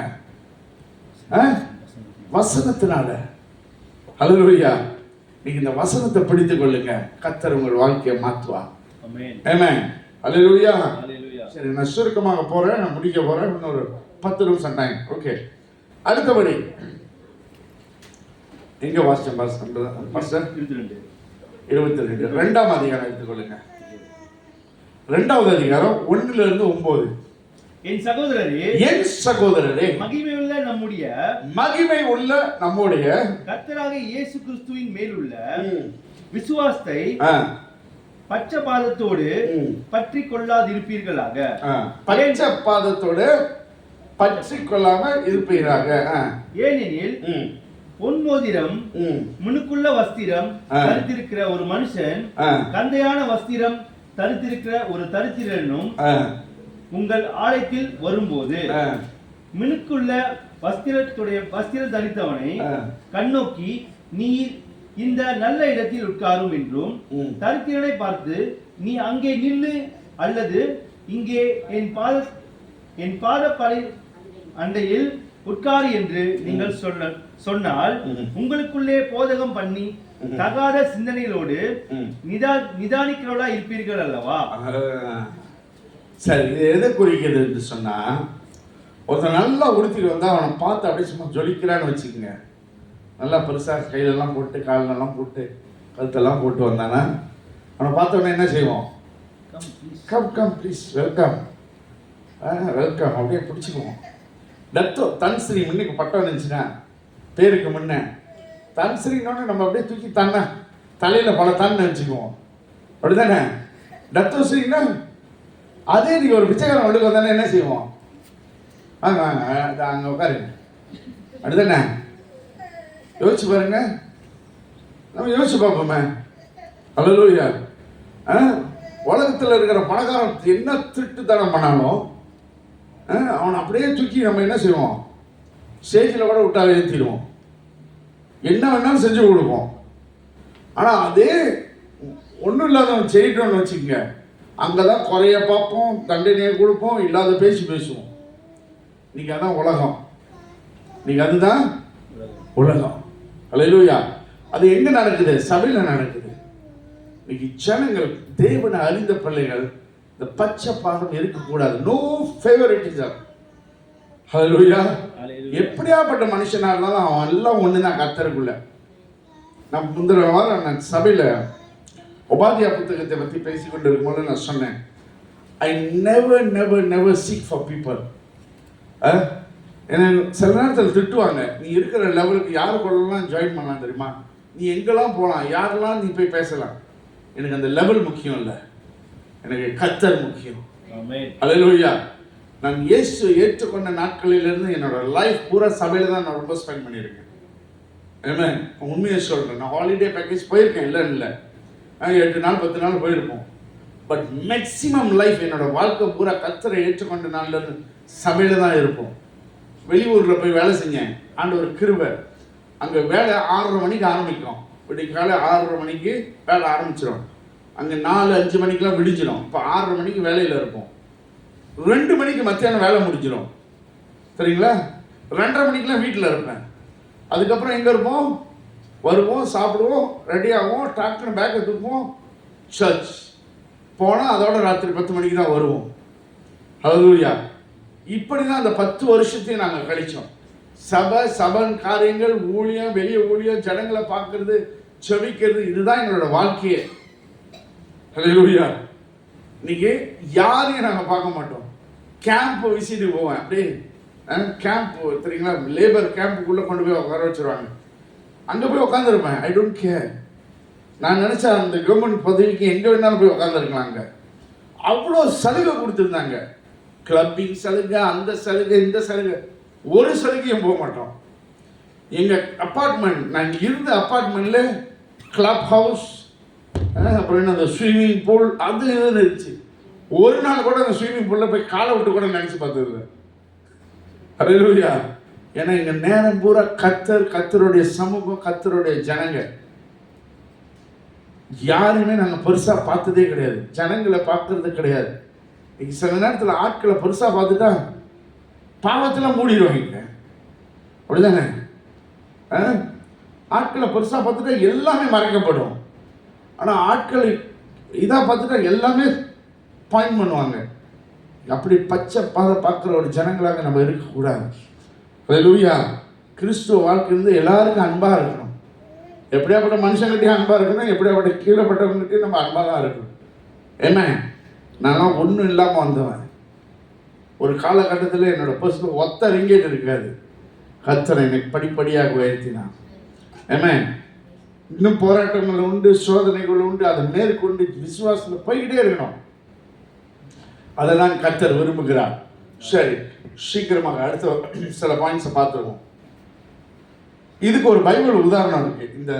வசனத்தினால. ஹல்லேலூயா. நீங்க இந்த வசனத்தை பிடித்துக் கொள்ளுங்க. கர்த்தர் உங்கள் வாழ்க்கையை மாற்றுவார். ஆமென். ஹல்லேலூயா. சரி, நான் சுருக்கமாக போறேன், நான் முடிக்க போறேன். இன்னொரு 10 நிமிஷம் டைம். ஓகே. அடுத்தபடி எங்க வாசிச்சோம் பாஸ்டர்? 22 2ஆம் அதிகாரம் எடுத்துக்கொள்ளுங்க. 2வது அதிகாரம் 1 to 9. என் சகோதரரே, மகிமை உள்ள நம்முடைய கர்த்தராகிய இயேசு கிறிஸ்துவின் மேலுள்ள விசுவாசத்தை பட்சபாதத்தோடு பற்றி கொள்ளாதிருப்பீர்களாக. பட்சபாதத்தோடு பற்றி கொள்ளாமல் இருப்பீராக. ஏனெனில் பொன்மோதிரம் முனுக்குள்ள வஸ்திரம் தரித்திருக்கிற ஒரு மனுஷன் கந்தையான வஸ்திரம் தரித்திருக்கிற ஒரு தரித்திரனும் உங்கள் ஆலயத்தில் வரும்போது மினுக்குள்ள வஸ்திரம் தரித்தவனை கண்ணோக்கி, நீ இந்த நல்ல இடத்தில் உட்காரும் என்றும், தரித்திரனை பார்த்து, நீ அங்கே நில்லு அல்லது இங்கே என் பாதப்படை அண்டையில் உட்காரு என்று நீங்கள் சொன்னால், உங்களுக்குள்ளே போதகம் பண்ணி தகாத சிந்தனைகளோடு நிதானிக்கிறவளா இருப்பீர்கள் அல்லவா? சரி, இது எதை குறிக்கிறது என்று சொன்னா, ஒருத்தர் நல்லா உடுத்திட்டு வந்தா அவனை பார்த்து அப்படியே சும்மா ஜொலிக்கிறான்னு வச்சுக்கோங்க. நல்லா பெருசாக கையிலெல்லாம் போட்டு, காலெல்லாம் போட்டு, கழுத்தெல்லாம் போட்டு வந்தானா அவனை பார்த்த உடனே என்ன செய்வோம்? Come come please, welcome, welcome அப்படியே பிடிச்சிக்குவோம். தன்ஸ்ரீ முன்னுக்கு பட்டம் இருந்துச்சுன்னா, பேருக்கு முன்ன தன்ஸ்ரீனோட நம்ம அப்படியே தூக்கி தானே தலையில் பல தான்னு வச்சுக்குவோம். அப்படிதானே? டத்தோஸ்ரீன்னா அதே நீங்கள் ஒரு பிச்சைக்காரன் வீட்டுக்கு வந்தானே என்ன செய்வோம்? வாங்க வாங்க அங்கே உட்காருங்க. அப்படிதானே? யோசிச்சு பாருங்க, நம்ம யோசிச்சு பார்ப்போமே. ஹல்லேலூயா. உலகத்தில் இருக்கிற பணக்காரன் என்ன திருட்டுத்தனம் பண்ணாலும் அவனை அப்படியே தூக்கி நம்ம என்ன செய்வோம்? ஸ்டேஜில் கூட விட்டாவே ஏற்றிடுவோம், என்ன வேணாலும் செஞ்சு கொடுப்போம். ஆனால் அதே ஒன்றும் இல்லாதவன் செய்யட்டோன்னு வச்சுக்கோங்க, அங்கே தான் குறைய பார்ப்போம், தண்டனையை கொடுப்போம், இல்லாத பேசுவோம். இன்னைக்கு அதான் உலகம், இன்னைக்கு அதுதான் உலகம். ஹல்லேலூயா. அது எங்கே நடக்குது? சபையில் நடக்குது. இன்னைக்கு ஜனங்கள், தேவனை அறிந்த பிள்ளைகள், இந்த பச்சை பாதம் இருக்கக்கூடாது. No favouritism. ஹல்லேலூயா. எப்படியாப்பட்ட மனுஷனா இருந்தாலும் அவன் எல்லாம் ஒண்ணுதான் கர்த்தருக்குள்ள. நான் முந்தின வாரம் நான் சபையில் உபாதியா புத்தகத்தை பற்றி பேசிக்கொண்டு இருக்கும்போது நான் சொன்னேன், I never never never seek for people. என்ன சில நேரத்தில் திட்டுவாங்க, நீ இருக்கிற லெவலுக்கு யாரு கூடலாம் ஜாயின் பண்ணலாம் தெரியுமா, நீ எங்கெல்லாம் போகலாம், யாரெல்லாம் நீ போய் பேசலாம். எனக்கு அந்த லெவல் முக்கியம் இல்லை, எனக்கு கர்த்தர் முக்கியம். ஹல்லேலூயா. நான் இயேசு ஏற்றுக்கொண்ட நாட்களிலிருந்து என்னோட லைஃப் பூரா சபையில் தான் நான் ரொம்ப ஸ்பெண்ட் பண்ணியிருக்கேன். ஆமென். உண்மையை சொல்கிறேன். நான் ஹாலிடே பேக்கேஜ் போயிருக்கேன், இல்லை 8 நாள் 10 நாள் போயிருப்போம். பட் மேக்சிமம் லைஃப் என்னோட வாழ்க்கை பூரா கர்த்தரை ஏற்றுக்கொண்ட நாள்லேருந்து சபையில் தான் இருப்போம். வெளியூரில் போய் வேலை செஞ்சேன், ஆண்டவர் கிருபை. அங்கே வேலை 6:30 மணிக்கு ஆரம்பிக்கும், விடிக்காலை 6:30 மணிக்கு வேலை ஆரம்பிச்சிடும். அங்கே 4-5 மணிக்கெலாம் விடிஞ்சிடும். இப்போ 6:30 மணிக்கு வேலையில் இருப்போம். 2 மணிக்கு மத்தியானம் வேலை முடிஞ்சிடும், சரிங்களா? 2:30 மணிக்கெலாம் வீட்டில் இருப்பேன். அதுக்கப்புறம் எங்கே இருப்போம்? வருவோம், சாப்பிடுவோம், ரெடி ஆகுவோம், டாக்டர் பேக்கை தூக்குவோம், சர்ச் போனால் அதோட ராத்திரி 10 மணிக்கு தான் வருவோம். ஹல்லேலூயா. இப்படி தான் அந்த 10 வருஷத்தையும் நாங்கள் கழித்தோம். சபன் காரியங்கள், ஊழியம், வெளியே ஊழியம், ஜனங்களை பார்க்கறது, செவிக்கிறது, இதுதான் எங்களோட வாழ்க்கையே. ஹல்லேலூயா. இன்னைக்கு யாரையும் நாங்கள் பார்க்க மாட்டோம். கேம்ப் விசிட்டு போவேன், அப்படியே கேம்ப் தெரியுங்களா, லேபர் கேம்புக்குள்ளே கொண்டு போய் உட்கார வச்சுருவாங்க. அங்கே போய் உட்காந்துருப்பேன். I don't care. நான் நினச்சா அந்த கவர்மெண்ட் பதவிக்கு எங்கே வேணாலும் போய் உட்காந்துருக்கலாங்க. அவ்வளோ சலுகை கொடுத்துருந்தாங்க. கிளப்பிங் சலுகை, அந்த சலுகை, இந்த சலுகை. ஒரு சலுகையும் போக மாட்டோம். எங்கள் அப்பார்ட்மெண்ட், நாங்கள் இருந்த அப்பார்ட்மெண்ட்டில் கிளப் ஹவுஸ், அப்புறம் என்ன அந்த ஸ்விம்மிங் பூல், அது இதுன்னு இருந்துச்சு. ஒரு நாள் கூட அந்த ஸ்விம்மிங் பூலில் போய் காலை விட்டு கூட நினச்சி பார்த்தது. ஹல்லேலூயா. ஏன்னா எங்கள் நேரம் பூரா கர்த்தருடைய சமூகம், கர்த்தருடைய ஜனங்க. யாருமே நாங்கள் பெருசாக பார்த்ததே கிடையாது, ஜனங்களை பார்க்கறது கிடையாது. இன்னைக்கு சில நேரத்தில் ஆட்களை பெருசாக பார்த்துட்டா பாவத்தில் மூடிடுவாங்க, அப்படிதானே? ஆட்களை பெருசாக பார்த்துட்டா எல்லாமே மறைக்கப்படும். ஆனால் ஆட்களை இதாக பார்த்துட்டா எல்லாமே பாயிண்ட் பண்ணுவாங்க. அப்படி பச்சை பார்க்குற ஒரு ஜனங்களாக நம்ம இருக்கக்கூடாது. ஹல்லேலூயா. கிறிஸ்துவ வாழ்க்கை இருந்து எல்லாருக்கும் அன்பாக இருக்கணும். எப்படியாப்பட்ட மனுஷங்கிட்டையும் அன்பாக இருக்கணும், எப்படியாப்பட்ட கீழப்பட்டவங்ககிட்டையும் நம்ம அன்பாக தான் இருக்கணும். என்ன, நான்லாம் ஒன்றும் இல்லாமல் வந்தவன். ஒரு காலகட்டத்தில் என்னோடய பர்சனல் ஒத்த ரிங்கேட் இருக்காது. கர்த்தர் என்னை படிப்படியாக உயர்த்தினான். ஏன்னா இன்னும் போராட்டங்கள் உண்டு, சோதனைகள் உண்டு. அதை மேற்கொண்டு விசுவாசத்தில் போய்கிட்டே இருக்கணும். அதெல்லாம் கர்த்தர் விரும்புகிறார். சரி, சீக்கிரமாக அடுத்த சில பாயிண்ட்ஸை பார்த்துருவோம். இதுக்கு ஒரு பைபிள் உதாரணம் இருக்கு. இந்த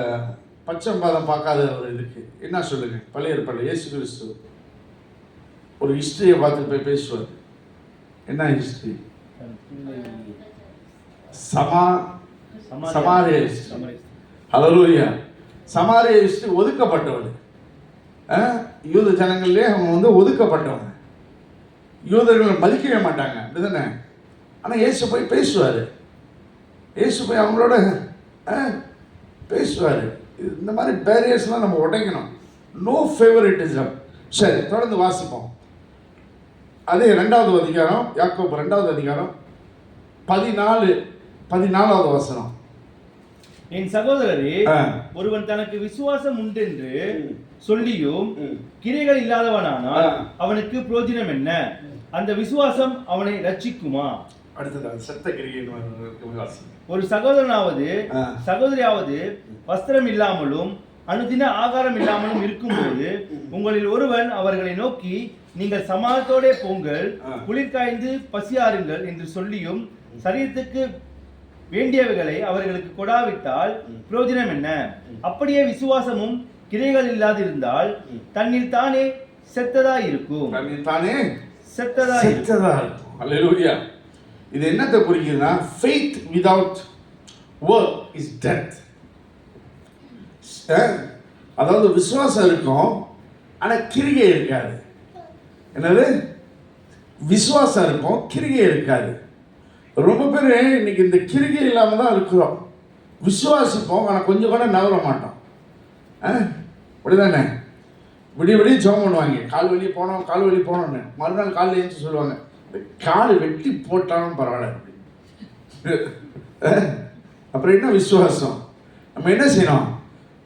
பச்சைம்பாதம் பார்க்காத ஒரு இதுக்கு என்ன சொல்லுங்க? பழைய ஏற்பாடு இயேசு கிறிஸ்து ஒரு ஹிஸ்டரியை பார்த்து போய் பேசுவார். என்ன ஹிஸ்டரி? சமாரிய ஹிஸ்டரி. ஹல்லேலூயா. சமாரிய ஹிஸ்டரி ஒதுக்கப்பட்டவள். யூத ஜனங்கள்லேயே அவங்க ஒதுக்கப்பட்டவங்க. யூதர்களை மதிக்கவே மாட்டாங்க, அப்படிதானே? ஆனால் இயேசு போய் பேசுவார். இயேசு போய் அவங்களோட பேசுவார். இந்த மாதிரி பேரியர்ஸ்லாம் நம்ம உடைக்கணும். No favouritism. சரி, தொடர்ந்து வாசிப்போம். அதே 2வது அதிகாரம், யாக்கோபு 2வது அதிகாரம் 14வது வசனம். என் சகோதரரே, ஒருவன் தனக்கு விசுவாசம் உண்டென்று சொல்லியும் கிரைகள் இல்லாதவனானால் அவனுக்கு பிரயோஜனம் என்ன? அந்த விசுவாசம் அவனை ரட்சிக்குமா? அடுத்தது சத்த கிரியை. ஒரு சகோதரனாவது சகோதரியாவது வஸ்திரம் இல்லாமலும் அனுதின ஆகாரம் இல்லாமலும் இருக்கும்போது உங்களில் ஒருவன் அவர்களை நோக்கி, நீங்கள் சமாதத்தோடே போங்கள், குளிர் காய்ந்து பசியாருங்கள் என்று சொல்லியும் சரீரத்துக்கு வேண்டியவைகளை அவர்களுக்கு கொடாவிட்டால் பிரயோஜனம் என்ன? அப்படியே விசுவாசமும் கிரைகள் இல்லாதிருந்தால் தன்னில் தானே செத்ததா இருக்கும். செத்ததா இருக்கும். அல்லேலூயா. இது என்னத்தை குறிக்குதுன்னா, faith without work is death. அதாவது விசுவாசம் இருக்கும், ஆனால் கிரியை இருக்காது. என்னது? விசுவாசம் இருக்கும், கிரியை இருக்காது. ரொம்ப பேர் இன்னைக்கு இந்த கிரிகை இல்லாமல் தான் இருக்கிறோம். விசுவாசிப்போம், ஆனால் கொஞ்சம் கூட நவர மாட்டோம். அப்படிதானே? விடிய ஜெபம் பண்ணுவாங்க. கால் வலி போனோன்னு மறுநாள் காலையில் எழுந்து சொல்லுவாங்க, கால் வெட்டி போட்டாலும் பரவாயில்ல. அப்புறம் என்ன விசுவாசம்? நம்ம என்ன செய்யணும்?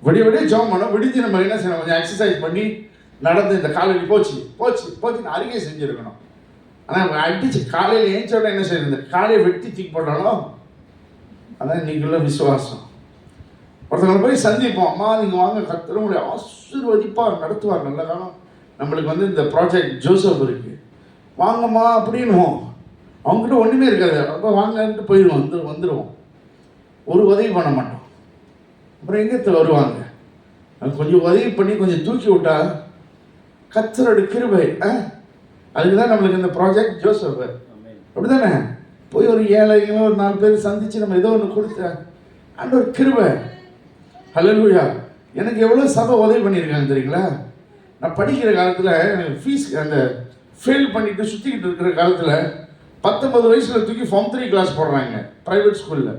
விடிய ஜெபம் பண்ணோம். விடிஞ்சு நம்ம என்ன செய்யணும்? கொஞ்சம் எக்ஸசைஸ் பண்ணி நடந்து இந்த கால் வலி போச்சுன்னு அருகே செஞ்சுருக்கணும். ஆனால் அடிச்சு காலையில் ஏஞ்சோட என்ன செய்யணும்? இந்த காலையை வெட்டி தூக்கி போட்டாலும் அதான் இன்னைக்குள்ள விசுவாசம். ஒருத்தவங்களை போய் சந்திப்போம். அம்மா நீங்கள் வாங்க, கர்த்தர் உங்களை ஆசீர்வதிப்பார், நடத்துவார், நல்ல காலம். நம்மளுக்கு இந்த ப்ராஜெக்ட் ஜோசப் இருக்குது, வாங்கம்மா அப்படின்னுவோம். அவங்ககிட்ட ஒன்றுமே இருக்காது. அப்போ வாங்கன்ட்டு போயிடுவோம், வந்துடுவோம். ஒரு உதவி பண்ண மாட்டோம். அப்புறம் எங்கே வருவாங்க? கொஞ்சம் உதவி பண்ணி கொஞ்சம் தூக்கி விட்டா கர்த்தரோட கிருபை. அதுக்கு தான் நம்மளுக்கு இந்த ப்ராஜெக்ட் ஜோசப். அப்படிதானே? போய் ஒரு ஏழைகளும் ஒரு 4 பேர் சந்தித்து நம்ம ஏதோ ஒன்று கொடுத்த ஒரு கிருபை. ஹல்லேலூயா. எனக்கு எவ்வளோ சபை உதவி பண்ணியிருக்காங்க தெரியுங்களா? நான் படிக்கிற காலத்தில் எனக்கு ஃபீஸ் ஃபெயில் பண்ணிட்டு சுற்றிக்கிட்டு இருக்கிற காலத்தில் 19 வயசில் தூக்கி ஃபார்ம் 3 கிளாஸ் போடுறாங்க ப்ரைவேட் ஸ்கூலில்.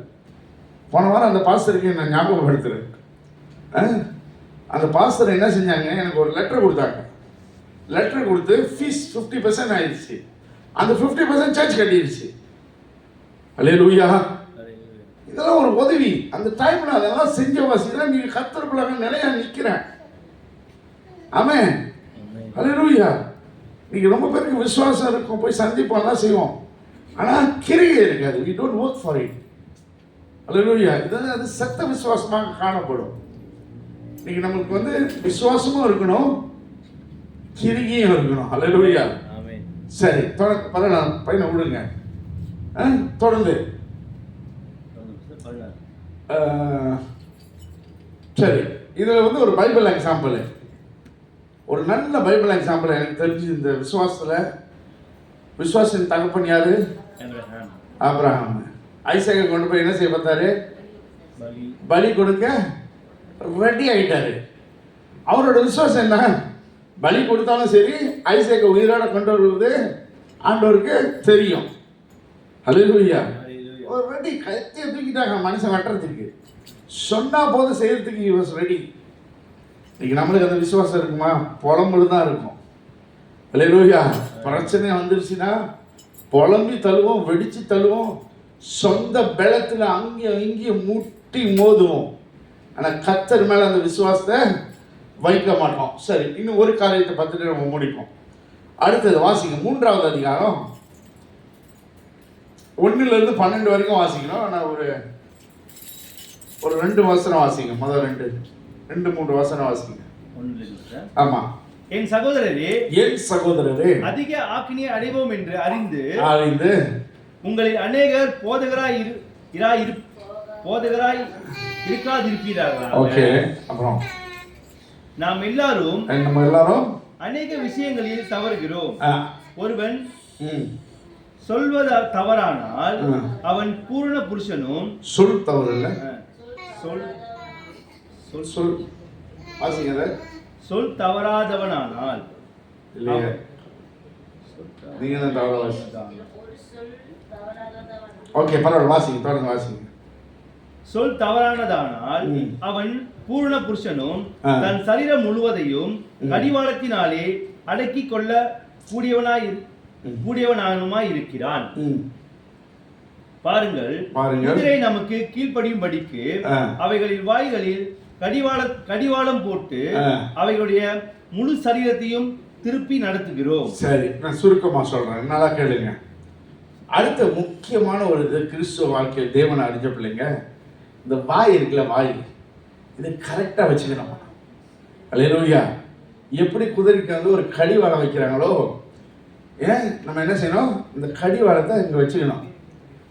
போன வாரம் அந்த பாஸ்டருக்கு நான் ஞாபகப்படுத்துகிறேன். அந்த பாஸ்டர் என்ன செஞ்சாங்க, எனக்கு ஒரு லெட்டர் கொடுத்தாங்க. லெட்டர் கொடுத்து ஃபீஸ் 50% ஆயிடுச்சு. அந்த 50% சர்ச் கட்டிடுச்சு. அல்லேலூயா. இதெல்லாம் ஒரு உதவி. அந்த டைமில் அதெல்லாம் செஞ்ச வாசிதான் நீங்கள் கர்த்தருக்குள்ளாக நிலையா நிற்கிறேன். ஆமென். ஹல்லேலூயா. நீங்க ரொம்ப பேருக்கு விசுவாசம் இருக்கும், போய் சந்திப்போம்லாம் செய்வோம், ஆனால் கிரியை இருக்காது. we don't work for it. ஹல்லேலூயா. இதெல்லாம் அது சத்த விசுவாசமாக காணப்படும். இன்னைக்கு நமக்கு வந்து விசுவாசமும் இருக்கணும், கிரியும் இருக்கணும். ஹல்லேலூயா. சரி, பரவாயில்ல, பையனை விடுங்க. தொடர்ந்து சரி, இதில் வந்து ஒரு பைபிள் எக்ஸாம்பிள், ஒரு நல்ல பைபிள் எக்ஸாம்பிள் எனக்கு தெரிஞ்சு இந்த விசுவாசத்தின் தகப்பன் யாரு? ஆபிரகாம். ஐசாக்கை கொண்டு போய் என்ன செய்ய பார்த்தாரு? பலி கொடுக்க ரெடி ஆயிட்டாரு. அவரோட விசுவாசம் என்ன? பலி கொடுத்தாலும் சரி, ஐசாக்கை உயிரோட கொண்டு வருவது ஆண்டவருக்கு தெரியும். ஹல்லேலூயா. ஒரு ரெடி, கத்தியை தூக்கிட்டாங்க மனுஷன் வெட்டுறதுக்கு, சொன்னா போது செய்யறதுக்கு he was ready. இன்னைக்கு நம்மளுக்கு அந்த விசுவாசம் இருக்குமா? புலம்புல தான் இருக்கும். ஹல்லேலூயா. பிரச்சனை வந்துருச்சுன்னா புலம்பி தள்ளுவோம், வெடிச்சு தள்ளுவோம், சொந்த பலத்தில் அங்கேயும் இங்கேயும் முட்டி மோதுவோம். ஆனால் கர்த்தர் மேலே அந்த விசுவாசத்தை வைக்க மாட்டோம். சரி, இன்னும் ஒரு காரியத்தை பார்த்துட்டு நம்ம முடிப்போம். அடுத்தது வாசிங்க, 3வது அதிகாரம் 1லிருந்து 12 வரைக்கும் வாசிக்கணும். ஆனால் ஒரு 2 வசனம் வாசிங்க. முதல் 2-3 வசனம் வாசிங்க. ஆமா. என் சகோதரரே, அதிக ஆக்கினியை அடைவோம் என்று அறிந்து உங்களில் அநேகர் போதகராய் இருக்காதிருப்பீர்கள். ஓகே, அப்புறம் நம்ம எல்லாரும் அநேக விஷயங்களில் தவறுகிறோம். ஒருவன் சொல்வது தவறானால் அவன் பூரண புருஷனும், சொல் தவறு இல்ல, சொல் தவறாதவனானால் இல்லையா? நீங்க தான் தவறா வாசிங்க. ஓகே, பரவாயில்ல, வாசிங்க, தொடர்ந்து வாசிங்க. சொல் தவறானதானால் அவன் பூரண புருஷனும் தன் சரீரம் முழுவதையும் கடிவாளத்தினாலே அடக்கி கொள்ள கூடியவனாய் இருக்கிறான். பாருங்கள், குதிரை நமக்கு கீழ்ப்படியும்படிக்கு அவைகளின் வாய்களில் கடிவாளம் போட்டு அவைகளுடைய முழு சரீரத்தையும் திருப்பி நடத்துகிறோம். சரி, நான் சுருக்கமா சொல்றேன், நல்லா கேளுங்க. அடுத்த முக்கியமான ஒரு இது கிறிஸ்துவ வாழ்க்கையில் தேவனை அறிஞ்ச பிள்ளைங்க, இந்த வாய் இருக்குல்ல, வாய், இது கரெக்டா வச்சுக்கணும். ஹல்லேலூயா. எப்படி குதிரைக்கு வந்து ஒரு கடிவாளம் வைக்கிறாங்களோ, நம்ம என்ன செய்யணும்? இந்த கடிவாளத்தை இங்க வச்சுக்கணும்.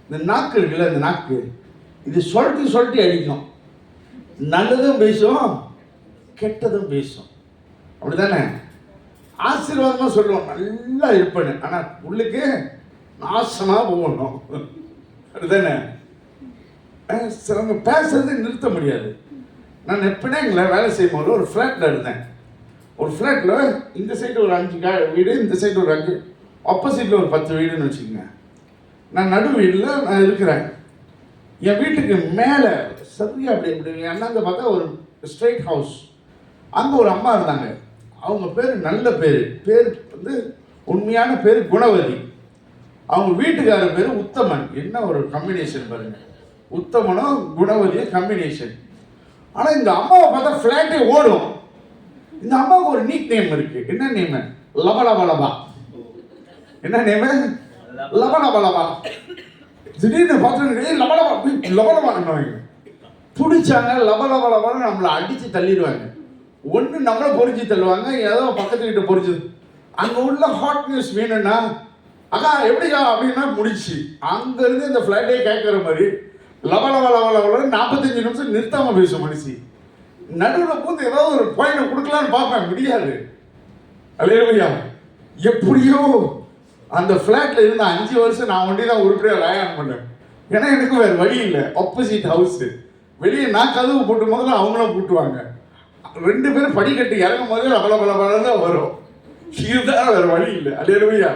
இந்த நாக்கு இருக்குல்ல, இந்த நாக்கு, இது சொல்லிட்டு அடிக்கும். நல்லதும் பேசும், கெட்டதும் பேசும். அப்படிதானே? ஆசீர்வாதமா சொல்லுவோம், நல்லா இருப்பேன்னு, ஆனா உள்ளுக்கு நாசமா போகணும். அப்படிதானே? சிலவங்க பேசுறது நிறுத்த முடியாது. நான் எப்படின்னா வேலை செய்யும் போது ஒரு ஃப்ளாட்ல இருந்தேன். ஒரு ஃப்ளாட்ல இந்த சைடு ஒரு 5 வீடு, இந்த சைடு ஒரு 5, ஆப்போசிட்ல ஒரு 10 வீடுன்னு வச்சுக்கோங்க. நான் நடு வீட்டில் நான் இருக்கிறேன். என் வீட்டுக்கு மேலே சரியா அப்படி அண்ணாங்க பார்த்தா ஒரு ஸ்ட்ரெயிட் ஹவுஸ். அங்கே ஒரு அம்மா இருந்தாங்க. அவங்க பேர் நல்ல பேர் வந்து உண்மையான பேர் குணவதி. அவங்க வீட்டுக்காரர் பேர் உத்தமன். என்ன ஒரு காம்பினேஷன் பாருங்க, உத்தமனும் குணவதியும் காம்பினேஷன். ஆனால் இந்த அம்மாவை பார்த்தா ஃப்ளாட்டே ஓடும். இந்த அம்மாவுக்கு ஒரு நீட் நேம் இருக்கு. என்ன நேம்? லபலபலபா. என்ன நேம்? லபலபலபா. திடீர்னு பார்த்து லபலபா பிடிச்சாங்க. லபலபலபான்னு நம்மளை அடித்து தள்ளிடுவாங்க. ஒன்று நம்மளை பொறிச்சு தள்ளுவாங்க, ஏதோ பக்கத்து வீட்டை பொறிச்சது. அங்கே உள்ள ஹாட் நியூஸ் வேணும்னா, அக்கா எப்படிக்கா அப்படின்னா முடிச்சு. அங்கேருந்து இந்த ஃப்ளைட்டே கேட்குற மாதிரி லபலபலபல 45 நிமிஷம் நிறுத்தாமல் பேசும் மனுஷி. நடுவில் பூந்து ஏதாவது ஒரு பாயிண்டை கொடுக்கலான்னு பார்ப்பேன், முடியாது. அல்லேலூயா. எப்படியோ அந்த ஃப்ளாட்டில் இருந்த 5 வருஷம் நான் ஒண்டி தான் உருப்படியாக லயான் பண்ணேன். ஏன்னா எனக்கு வேறு வழி இல்லை. Opposite house. வெளியே நான் கதவு போட்டு முதல்ல அவங்களும் கூட்டுவாங்க. 2 பேரும் படிக்கட்டு இறங்கும் போதே லபலபலபல தான் வரும். இதுதான் வேறு வழி இல்லை. அல்லேலூயா.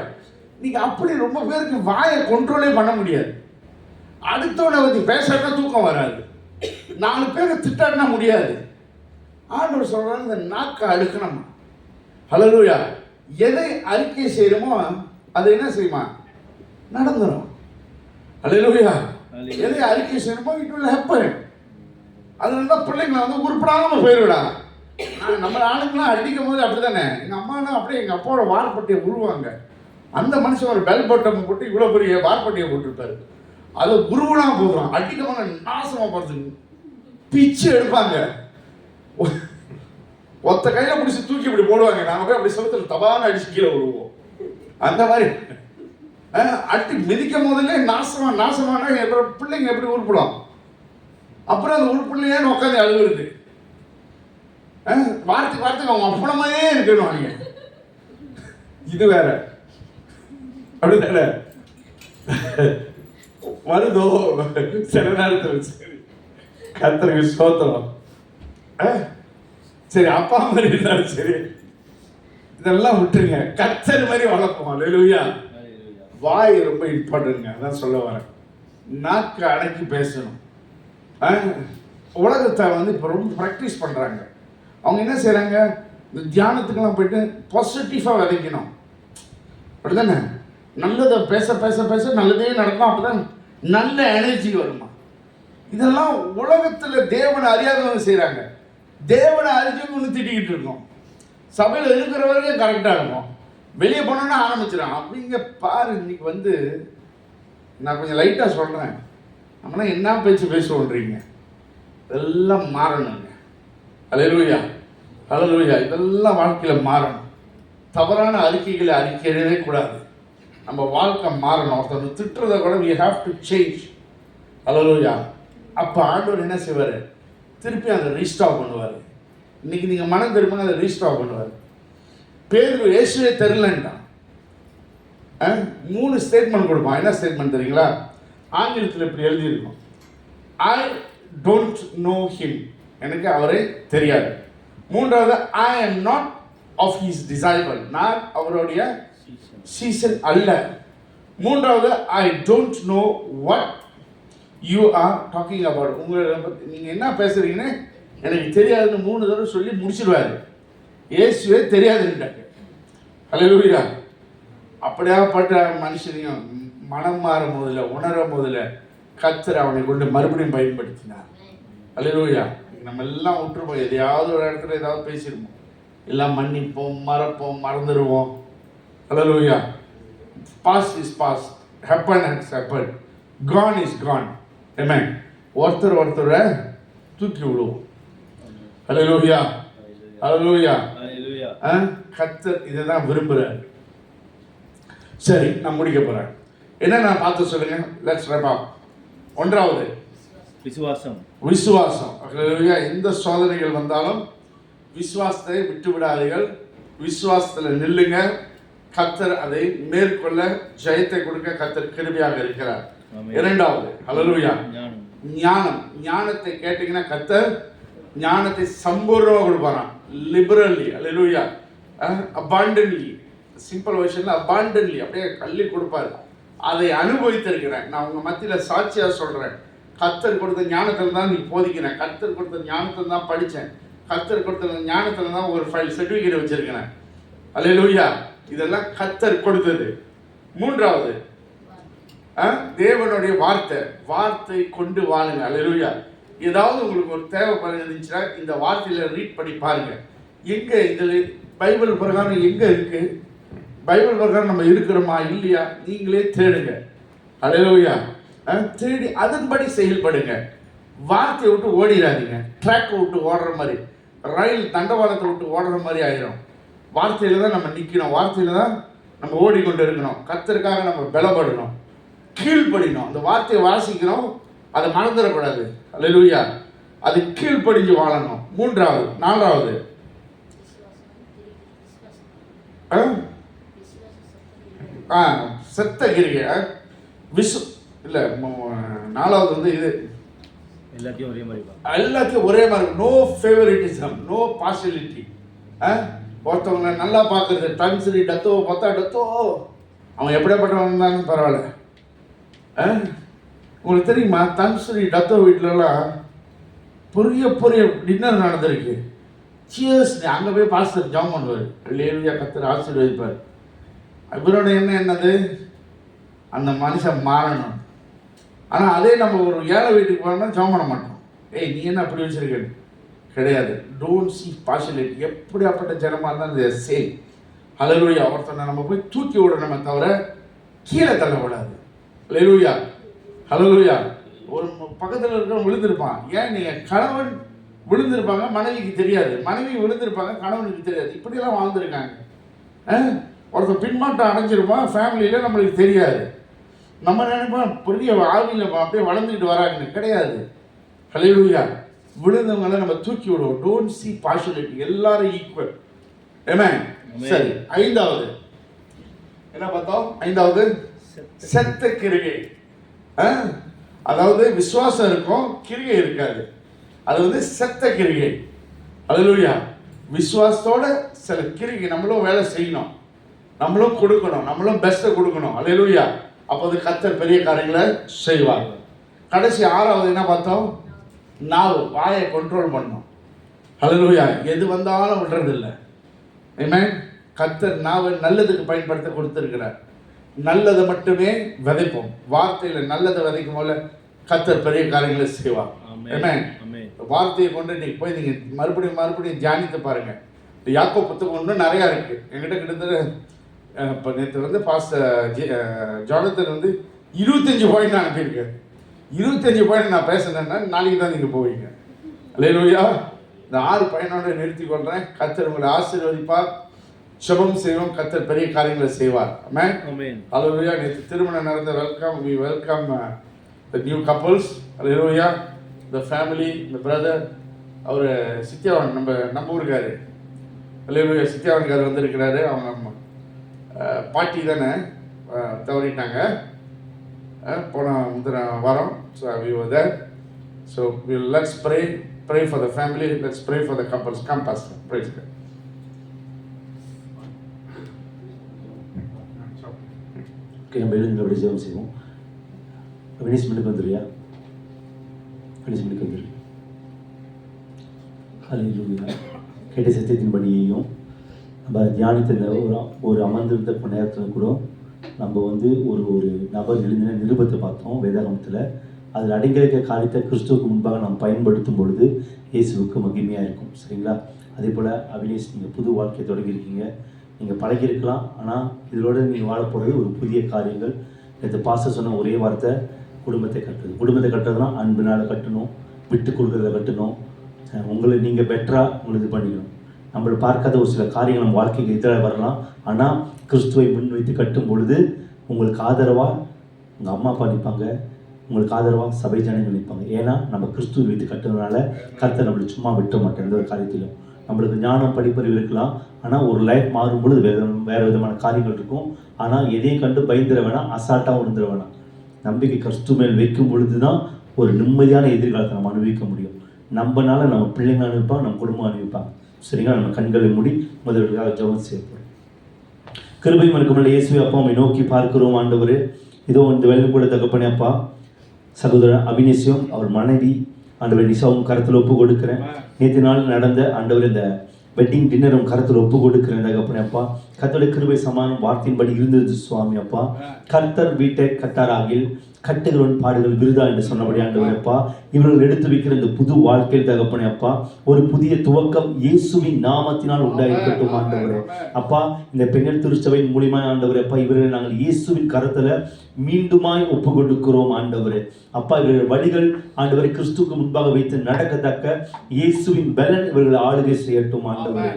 நீங்கள் அப்படி ரொம்ப பேருக்கு வாயை கண்ட்ரோலே பண்ண முடியாது. அடுத்தவனை பற்றி பேசுறதுனா தூக்கம் வராது. 4 பேரை திட்டாடினா முடியாது. ஆண்டவர் சொல்றாங்க, இந்த நாக்கை அழுக்கணும். ஹல்லேலூயா. எதை அறிக்கை செய்யணுமோ அது என்ன செய்யுமா? நடந்துடும். ஹல்லேலூயா. எதை அறிக்கை செய்யணுமோ இட் வில் ஹேப்பன். அதனால தான் பிள்ளைங்களை வந்து உருப்படாமல் போயிடுவிடா. நம்ம ஆளுங்களாம் அடிக்கும் போது அப்படி தானே. எங்கள் அம்மாலாம் அப்படியே எங்கள் அப்பாவோட வார்பட்டியை உருவாங்க. அந்த மனுஷன் ஒரு பெல் பட்டம் போட்டு இவ்வளோ பெரிய வார்பட்டியை போட்டிருப்பாரு. அதை உருவலாம் போதும் அடிக்கமான நாசமாக பார்த்துங்க பிச்சு எடுப்பாங்க. ஒத்த கையில் பிடிச்சி தூக்கி இப்படி போடுவாங்க. நாங்கள் போய் அப்படி செவத்தில் தபான அடிச்சு கீழே விடுவோம். அந்த மாதிரி அடி மிதிக்கும் போதிலே நாசமான பிள்ளைங்க எப்படி உருப்பிடும். அப்புறம் அந்த உருப்பிள்ளையே உட்காந்து அழுகுறது. வார்த்தைக்கு அவங்க அப்பனமே இருக்கணும். அவங்க இது வேற அப்படி தானே வருதோ சில நேரத்தில். சரி கர்த்தருக்கு ஸ்தோத்திரம். சரி அப்பா மாதிரி இருந்தாலும் சரி இதெல்லாம் விட்டுருங்க. கர்த்தர் மாதிரி வளர்ப்போம். அல்லேலூயா. வாய் ரொம்ப இம்பார்ட்டன்ட்ங்க. அதான் சொல்ல வரேன். நாக்கு அடக்கி பேசணும். உலகத்தை வந்து இப்போ ரொம்ப ப்ராக்டிஸ் பண்ணுறாங்க. அவங்க என்ன செய்கிறாங்க, இந்த தியானத்துக்கெல்லாம் போயிட்டு பாசிட்டிவாக விதைக்கணும். அப்படி தானே நல்லதை பேச பேச பேச நல்லதே நடக்கும். அப்போ தான் நல்ல எனர்ஜி வருமா. இதெல்லாம் உலகத்தில் தேவனை அறியாதவங்க செய்கிறாங்க. தேவனை அறிஞ்சவங்க ஒன்று திட்டிக்கிட்டு இருக்கோம். சபையில் இருக்கிற வரைக்கும் கரெக்டாக இருக்கும். வெளியே போனோன்னா ஆரம்பிச்சிடும். அப்படிங்க பாரு. இன்னைக்கு வந்து நான் கொஞ்சம் லைட்டாக சொல்கிறேன். நம்மளாம் என்ன பேச்சு பேசுவோன்றீங்க. இதெல்லாம் மாறணுங்க. அல்லேலூயா அல்லேலூயா. இதெல்லாம் வாழ்க்கையில் மாறணும். தவறான அறிக்கைகளை அறிக்கையிடவே கூடாது. நம்ம வாழ்க்கை மாறணும். ஒருத்தர் திட்டுறதை கூட we have to change. அல்லேலூயா. அப்போ ஆண்டவர் என்ன செய்வார், திருப்பி அதை ரீஸ்டார் பண்ணுவார். இன்னைக்கு நீங்கள் மனம் திரும்பினா அதை ரீஸ்டார் பண்ணுவார். பேதுரு இயேசுவே தெரியலன்ட்டான். 3 ஸ்டேட்மெண்ட் கொடுப்பான். என்ன ஸ்டேட்மெண்ட் தெரியுங்களா? ஆங்கிலத்தில் இப்படி எழுதியிருக்கும். I don't know him. எனக்கு அவரை தெரியாது. 3வது ஐ am not of his disciple. நான் அவருடைய சீசன் அல்ல. 3வது ஐ don't no what you are talking about. நீங்கள் என்ன பேசுகிறீங்கன்னு எனக்கு தெரியாதுன்னு 3 தடவை சொல்லி முடிச்சிடுவார். இயேசுவே தெரியாதுன்ட்டாங்க. அல்லேலூயா. அப்படியாப்பட்ட மனுஷனையும் மனம் மாறும் போதில் உணரும் போதில் கர்த்தர் அவனை கொண்டு மறுபடியும் பயன்படுத்தினார். அல்லேலூயா. நம்ம எல்லாம் விட்டுருப்போம். எதையாவது ஒரு இடத்துல ஏதாவது பேசிடுவோம். எல்லாம் மன்னிப்போம், மறப்போம், மறந்துடுவோம். அல்லேலூயா. Past is past. Happen has happen. Gone is gone. ஆமென். ஒருத்தரை தூக்கி விடுவோம். அல்லேலூயா அல்லேலூயா. கர்த்தர் இதை தான் விரும்புகிறார். சரி நான் முடிக்க போகிறேன். என்ன நான் பார்த்து சொல்லுங்க. லெட்ஸ் ரேப் அப். 1வது விசுவாசம். அல்லேலூயா. எந்த சோதனைகள் வந்தாலும் விசுவாசத்தை விட்டு விடாதீர்கள். விசுவாசத்தில் நில்லுங்க. கர்த்தர் அதை மேற்கொள்ள ஜெயத்தை கொடுக்க கர்த்தர் கிருபையாக இருக்கிறார். 2வது அல்லேலூயா ஞானத்தை கேட்டீங்கன்னா கர்த்தர் ஞானத்தை சம்பூர்ணமாக கொடுப்பாராம். லிபரலி. அல்லேலூயா. அபாண்டன்ட்லி. சிம்பிள் வெர்ஷனில் அபாண்டன்ட்லி அப்படியே கள்ளி கொடுப்பாரு. அதை அனுபவித்திருக்கிறேன். நான் உங்கள் மத்தியில் சாட்சியாக சொல்கிறேன். கர்த்தர் கொடுத்த ஞானத்தில் தான் நீ போதிக்கிறேன். கர்த்தர் கொடுத்த ஞானத்தில் தான் படித்தேன். கர்த்தர் கொடுத்த ஞானத்தில் தான் ஒரு ஃபைல் சர்டிஃபிகேட் வச்சிருக்கிறேன். அல்லேலூயா. இதெல்லாம் கர்த்தர் கொடுத்தது. 3வது தேவனுடைய வார்த்தை கொண்டு வாழுங்க. அல்லேலூயா. ஏதாவது உங்களுக்கு ஒரு தேவைப்பட இருந்துச்சுன்னா இந்த வார்த்தையில் ரீட் பண்ணி பாருங்க. எங்கே இதில் பைபிள் பிரகாரம் எங்கே இருக்கு, பைபிள் பிரகாரம் நம்ம இருக்கிறோமா இல்லையா, நீங்களே தேடுங்க. அல்லேலூயா. தேடி அதன்படி செயல்படுங்க. வார்த்தையை விட்டு ஓடிடாதீங்க. ட்ராக்கை விட்டு ஓடுற மாதிரி, ரயில் தண்டவாளத்தை விட்டு ஓடுற மாதிரி ஆயிரும். வார்த்தையில் தான் நம்ம நிற்கணும். வார்த்தையில் தான் நம்ம ஓடிக்கொண்டு இருக்கணும். கர்த்தருக்காக நம்ம பலப்படணும், கீழ்ப்படினோம். அந்த வார்த்தையை வாசிக்கணும், அதை மறந்துடக்கூடாது. அல்லேலூயா. அது கீழ்ப்படிஞ்சு வாழணும். 4வது செத்த கிரிகை இல்லை. 4வது வந்து இது எல்லாத்தையும் ஒரே மாதிரி. No favouritism, no partiality. ஒருத்தவங்க நல்லா பார்க்குறது. டன்சரி டத்தோ பார்த்தா டத்தோ அவன் எப்படியாப்பட்டவன் இருந்தாலும் பரவாயில்ல. உங்களுக்கு தெரியுமா, தன்ஸ்ரீ டத்தோ வீட்டிலலாம் பெரிய டின்னர் நடந்திருக்கு. சியர்ஸ். அங்கே போய் பாஸ்டர் ஜாம் பண்ணுவார். அல்லேலூயா. கர்த்தர் ஆசீர்வதிப்பார். இவரோட என்னது, அந்த மனுஷன் மாறணும். ஆனால் அதே நம்ம ஒரு ஏழை வீட்டுக்கு போனோம்னா ஜாம் பண்ண மாட்டோம். ஏய் நீ என்ன அப்படி வச்சிருக்க, கிடையாது. Don't see partiality. எப்படியாப்பட்ட ஜனமாக இருந்தாலும் இதை சேம். ஹல்லேலூயா. ஒருத்தனை நம்ம போய் தூக்கி விடணுமே தவிர கீழே தள்ளக்கூடாது. ஹல்லேலூயா, ஹல்லேலூயா. ஒரு பக்கத்தில் இருக்கிறவன் விழுந்திருப்பான். ஏன் நீங்கள் கணவன் விழுந்திருப்பாங்க, மனைவிக்கு தெரியாது. மனைவி விழுந்திருப்பாங்க, கணவனுக்கு தெரியாது. இப்படியெல்லாம் வாழ்ந்துருக்காங்க. ஒருத்தன் பின்மாட்டம் அடைஞ்சிருப்பான் ஃபேமிலியில், நம்மளுக்கு தெரியாது. நம்ம நினைப்போம் பெரிய ஆவியில் அப்படியே வளர்ந்துக்கிட்டு வராங்கன்னு. கிடையாது. ஹல்லேலூயா. விழுந்தவங்களை நம்ம தூக்கி விடுவோம். Don't see partiality. எல்லாரும் ஈக்குவல். ஆமென். சரி, ஐந்தாவது என்ன பார்த்தோம்? ஐந்தாவது செத்த கிரிகை. அதாவது விசுவாசம் இருக்கும், கிரிகை இருக்காது. அது வந்து செத்த கிரிகை. ஹல்லேலூயா. விசுவாசத்தோட சில கிரிகை நம்மளும் வேலை செய்யணும், நம்மளும் கொடுக்கணும், நம்மளும் பெஸ்ட்டை கொடுக்கணும். ஹல்லேலூயா. அப்போது கர்த்தர் பெரிய காரியங்களை செய்வார். கடைசி ஆறாவது என்ன பார்த்தோம்? நாவு, வாயை கண்ட்ரோல் பண்ணணும். ஹல்லேலூயா. எது வந்தாலும் விடுறதில்லை. ஆமென். கர்த்தர் நாவை நல்லதுக்கு பயன்படுத்த கொடுத்திருக்கிறார். நல்லதை மட்டுமே விதைப்போம். வார்த்தையில் நல்லதை விதைக்கும் போல கர்த்தர் பெரிய காரியங்களை செய்வார். ஆமென். வார்த்தையை கொண்டு இன்னைக்கு போய் நீங்கள் மறுபடியும் தியானித்து பாருங்கள். யாக்கோபு புத்தகம் இன்னும் நிறையா இருக்குது என்கிட்ட. கிட்டத்தட்ட இப்போ நேற்று வந்து பாஸ்டர் ஜானத்தன் வந்து 25 பாயிண்ட் நான் அனுப்பியிருக்கேன். 25 பாயிண்ட் நான் பேசுனேன்னா நாளைக்கு தான் நீங்கள் போவீங்க. அல்லேலூயா. இந்த 6 பாயிண்டோடு நிறுத்தி கொள்கிறேன். கர்த்தர் உங்களை ஆசீர்வதிப்பார். சுபம் செய்வோம். கர்த்தர் பெரிய காரியங்களை செய்வார். ஆமென். அல்லேலூயா. நேற்று திருமணம் நடந்த we welcome the new couples. Hallelujah. the family, the brother. அவர் சித்தியாவன் நம்ம ஊருக்காரு. அல்லேலூயா. சித்தியாவன்கார் வந்திருக்கிறாரு. அவங்க பாட்டி தானே தவறிட்டாங்க போன முந்தின வாரம். So we were there. So let's pray for the family. Let's pray for the couples. Come, Pastor. Praise God. நம்ம எழுந்து ஜெபம் செய்வோம். வினிஸ்மெண்ட்டுக்கு வந்துடுறியா? வினிஸ்மெண்ட்டுக்கு வந்துடு. ஹல்லேலூயா. கேட்ட சத்தியத்தின்படியையும் நம்ம தியானித்த ஒரு அமர்ந்திருந்த நேரத்தில் கூட நம்ம வந்து ஒரு நபர் எழுதின நிருபத்தை பார்த்தோம் வேதாகமத்தில். அதில் அடங்கியிருக்க காரியத்தை கிறிஸ்துவுக்கு முன்பாக நாம் பயன்படுத்தும் பொழுது இயேசுவுக்கு மகிமையாக இருக்கும். சரிங்களா? அதே போல் அவினேஷ், நீங்கள் புது வாழ்க்கையை தொடங்கியிருக்கீங்க. நீங்கள் பழகியிருக்கலாம், ஆனால் இதோட நீங்கள் வாழ போகிறது ஒரு புதிய காரியங்கள். நேற்று பாஸ்டர் சொன்ன ஒரே வார்த்தை குடும்பத்தை கட்டுறது. குடும்பத்தை கட்டுறதுனா அன்பினால் கட்டணும், விட்டு கொடுக்குறத கட்டணும். உங்களை நீங்கள் பெட்டராக உங்களுக்கு பண்ணிக்கணும். நம்மளை பார்க்காத ஒரு சில காரியங்கள் நம்ம வாழ்க்கைக்கு எதிராக வரலாம், ஆனால் கிறிஸ்துவை முன்வைத்து கட்டும் பொழுது உங்களுக்கு ஆதரவாக உங்கள் அம்மா அப்பா நிற்பாங்க, உங்களுக்கு ஆதரவாக சபை ஜனங்கள் நிற்பாங்க. ஏன்னா நம்ம கிறிஸ்துவை வைத்து கட்டுறதுனால கர்த்தர் நம்மளுக்கு சும்மா விட்ட மாட்டேன். எந்த ஒரு காரியத்திலும் நம்மளுக்கு ஞானம் படிப்பறிவு இருக்கலாம், ஆனால் ஒரு லைஃப் மாறும் பொழுது வேறு விதமான காரியங்கள் இருக்கும். ஆனால் எதையும் கண்டு பயந்துட வேணாம், அசால்ட்டாக இருந்துட வேணாம். நம்பிக்கை கிறிஸ்து மேல் வைக்கும் பொழுது தான் ஒரு நிம்மதியான எதிர்காலத்தை நம்ம அனுபவிக்க முடியும். நம்மனால நம்ம பிள்ளைங்க அனுப்பிப்பாங்க, நம்ம குடும்பம் அனுப்பிப்பாங்க. சரிங்களா? நம்ம கண்களை மூடி முதல்வர்களாக ஜெபம் செய்யப்படும். கிருபை மறக்கமுள்ள இயேசுவே அப்பா, உம்மை நோக்கி பார்க்கிறோம் ஆண்டவரே. இதோ இந்த வேலையும் கூட தகப்பனே அப்பா, சகோதரன் அபினேஷும் அவர் மனைவி ஆண்டவர் நிசாவும் கருத்தில் ஒப்பு கொடுக்குறேன். நேற்று நாள் நடந்த ஆண்டவர் இந்த வெட்டிங் டின்னரும் கருத்தில் ஒப்பு கொடுக்குறேன் தகப்பனே அப்பா. கர்த்தருடைய கிருபை சமானம் வார்த்தையின்படி இருந்தது சுவாமி அப்பா. கர்த்தர் வீட்டை கட்டாராகில் கட்டுகிறவன் பாடுகள் விருதா என்று சொன்னபடி ஆண்டவரே அப்பா, இவர்கள் எடுத்து வைக்கிற இந்த புது வாழ்க்கையில் தகப்பனே அப்பா, ஒரு புதிய துவக்கம் இயேசுவின் நாமத்தினால் உண்டாயிருக்கட்டும் ஆண்டவரே அப்பா. இந்த பெண்கள் திருச்சபையின் மூலியமாய் ஆண்டவரே அப்பா, இவர்களை நாங்கள் இயேசுவின் கரத்துல மீண்டுமாய் ஒப்பு கொடுக்கிறோம் ஆண்டவரே அப்பா. இவர்கள் வழிகள் ஆண்டவரை கிறிஸ்துவுக்கு முன்பாக வைத்து நடக்கத்தக்க இயேசுவின் பலன் இவர்கள் ஆளுகை செய்யட்டும் ஆண்டவரே.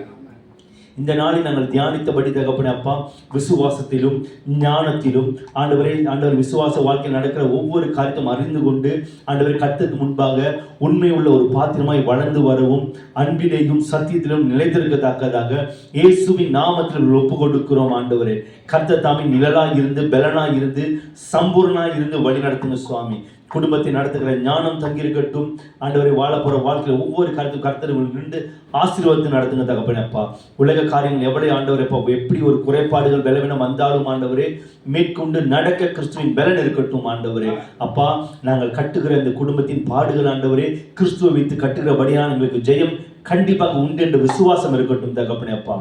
இந்த நாளில் நாங்கள் தியானித்தபடி தகப்பனே அப்பா, விசுவாசத்திலும் ஞானத்திலும் ஆண்டவர் விசுவாச வாழ்க்கையில் நடக்கிற ஒவ்வொரு காரியத்தையும் அறிந்து கொண்டு ஆண்டவரை கர்த்தருக்கு முன்பாக உண்மை உள்ள ஒரு பாத்திரமாய் வளர்ந்து வரவும் அன்பிலேயும் சத்தியத்திலும் நிலைத்திருக்கத்தக்கதாக இயேசுவின் நாமத்தில் ஒப்பு கொடுக்கிறோம் ஆண்டவரே. கர்த்தர் தாமே நிழலாய் இருந்து பலனாய் இருந்து சம்பூர்ணாய் இருந்து வழி நடத்துங்க சுவாமி. குடும்பத்தை நடத்துகிற ஞானம் தங்கியிருக்கட்டும் ஆண்டவரை. வாழ போற வாழ்க்கையில் ஒவ்வொரு காரியத்தையும் கர்த்தர் நின்று ஆசீர்வாதத்தை நடத்துங்க தகப்பனே அப்பா. உலக காரியங்கள் எவ்வளவு ஆண்டவரே அப்பா, எப்படி ஒரு குறைபாடுகள் பலவீனம் வந்தாலும் ஆண்டவரே மேற்கொண்டு நடக்க கிறிஸ்துவின் பலன் இருக்கட்டும் ஆண்டவரே அப்பா. நாங்கள் கட்டுகிற இந்த குடும்பத்தின் பாடுகள் ஆண்டவரே கிறிஸ்துவை வைத்து கட்டுகிறபடியான எங்களுக்கு ஜெயம் கண்டிப்பாக உண்டு என்ற விசுவாசம் இருக்கட்டும் தகப்பனே அப்பா.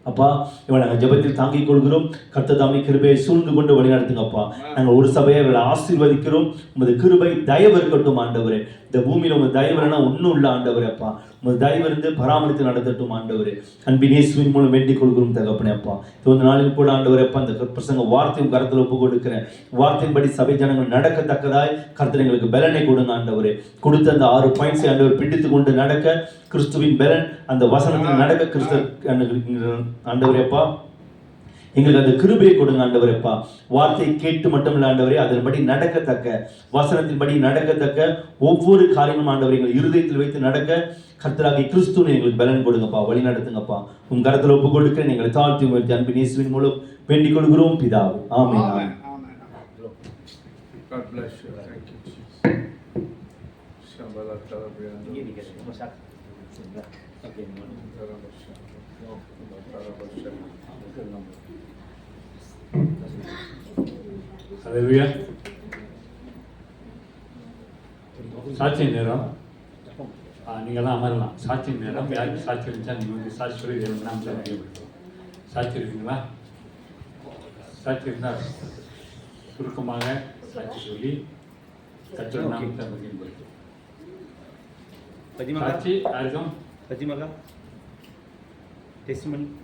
அப்பா, இவளை நாங்கள் ஜெபத்தில் தாங்கிக் கொள்கிறோம். கர்த்தர் தாமே கிருபையை சூழ்ந்து கொண்டு வழிநடத்துங்கப்பா. நாங்கள் ஒரு சபையை இவளை ஆசீர்வதிக்கிறோம். உமது கிருபை தயவு இருக்கட்டும் ஆண்டவரே. இந்த பூமியில் உங்கள் தயவுனா ஒன்றும் இல்லை ஆண்டவரே அப்பா. உங்கள் தயவு இருந்து பராமரித்து நடத்தட்டும் ஆண்டவரே. அன்பின் இயேசுவின் மூலம் வேண்டிக் கொள்கிறோம் தகப்பனே அப்பா. இந்த நாளில் கூட ஆண்டவரே அப்பா, இந்த பிரசங்க வார்த்தையும் கருத்தில் ஒப்பு கொடுக்கிறேன். வார்த்தையின்படி சபை ஜனங்கள் நடக்கத்தக்கதாய் கர்த்தர் எங்களுக்கு பலனை கொடுங்க ஆண்டவரே. கொடுத்த அந்த 6 பாயிண்ட்ஸை ஆண்டவர் பிடித்து கொண்டு நடக்க, கிறிஸ்துவின் பலன் அந்த வசனத்தில் நடக்க ஆண்டவரே அப்பா எங்களுக்கு அந்த கிருபையை கொடுங்க ஆண்டவரேப்பா. வார்த்தையை கேட்டு மட்டுமில்ல ஆண்டவரே, அதன்படி நடக்கத்தக்க, வசனத்தின்படி நடக்கத்தக்க ஒவ்வொரு காரியமும் ஆண்டவரை எங்கள் இருதயத்தில் வைத்து நடக்க கர்த்தராகிய கிறிஸ்துவின் எங்களுக்கு பலன் கொடுங்கப்பா, வழி நடத்துங்கப்பா. உன் கரத்தில் ஒப்பு கொடுக்கிறேன். எங்களை தாழ்த்தி உயர்த்தி அன்பின் இயேசுவின் மூலம் வேண்டிக் கொள்கிறோம் பிதாவே. ஆமென். God bless you. Thank you, Jesus. Hallelujah. சாட்சி நேரம். நீங்கள்லாம் அமரலாம். சாட்சி நேரம். யாருக்கு சாட்சி இருந்துச்சா நீங்கள் வந்து சாட்சி சொல்லி நாம் அறியப்படுத்தும். சாட்சி இருக்குங்களா? சாட்சி இருந்தால் சுருக்கமாக சாட்சி சொல்லி கர்த்தர் நாமத்தை மகிமைப்படுத்தும். சாட்சி யாருக்கும்? டெஸ்டிமனி.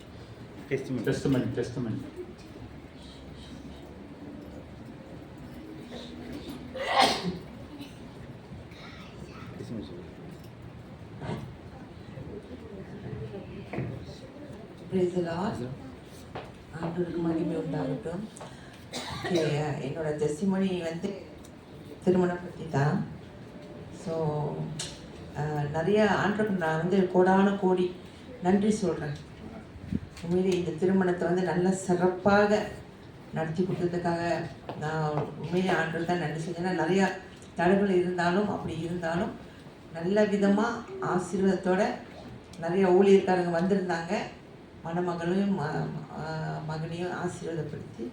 ஆண்டவருக்கு மகிமை உண்டாகட்டும். என்னோட டெஸ்டிமனி வந்து திருமணம் பற்றி தான். ஸோ நிறைய ஆண்டவருக்கு நான் வந்து கோடான கோடி நன்றி சொல்கிறேன். உண்மையிலே இந்த திருமணத்தை வந்து நல்ல சிறப்பாக நடத்தி கொடுத்ததுக்காக நான் உண்மையிலே ஆண்டவர் தான் நன்றி செஞ்சேன். ஏன்னா நிறையா தடைகள் இருந்தாலும் அப்படி இருந்தாலும் நல்ல விதமாக ஆசீர்வாதத்தோட நிறைய ஊழியர்காரங்க வந்திருந்தாங்க. மணமகளையும் மகனையும் ஆசீர்வாதப்படுத்தி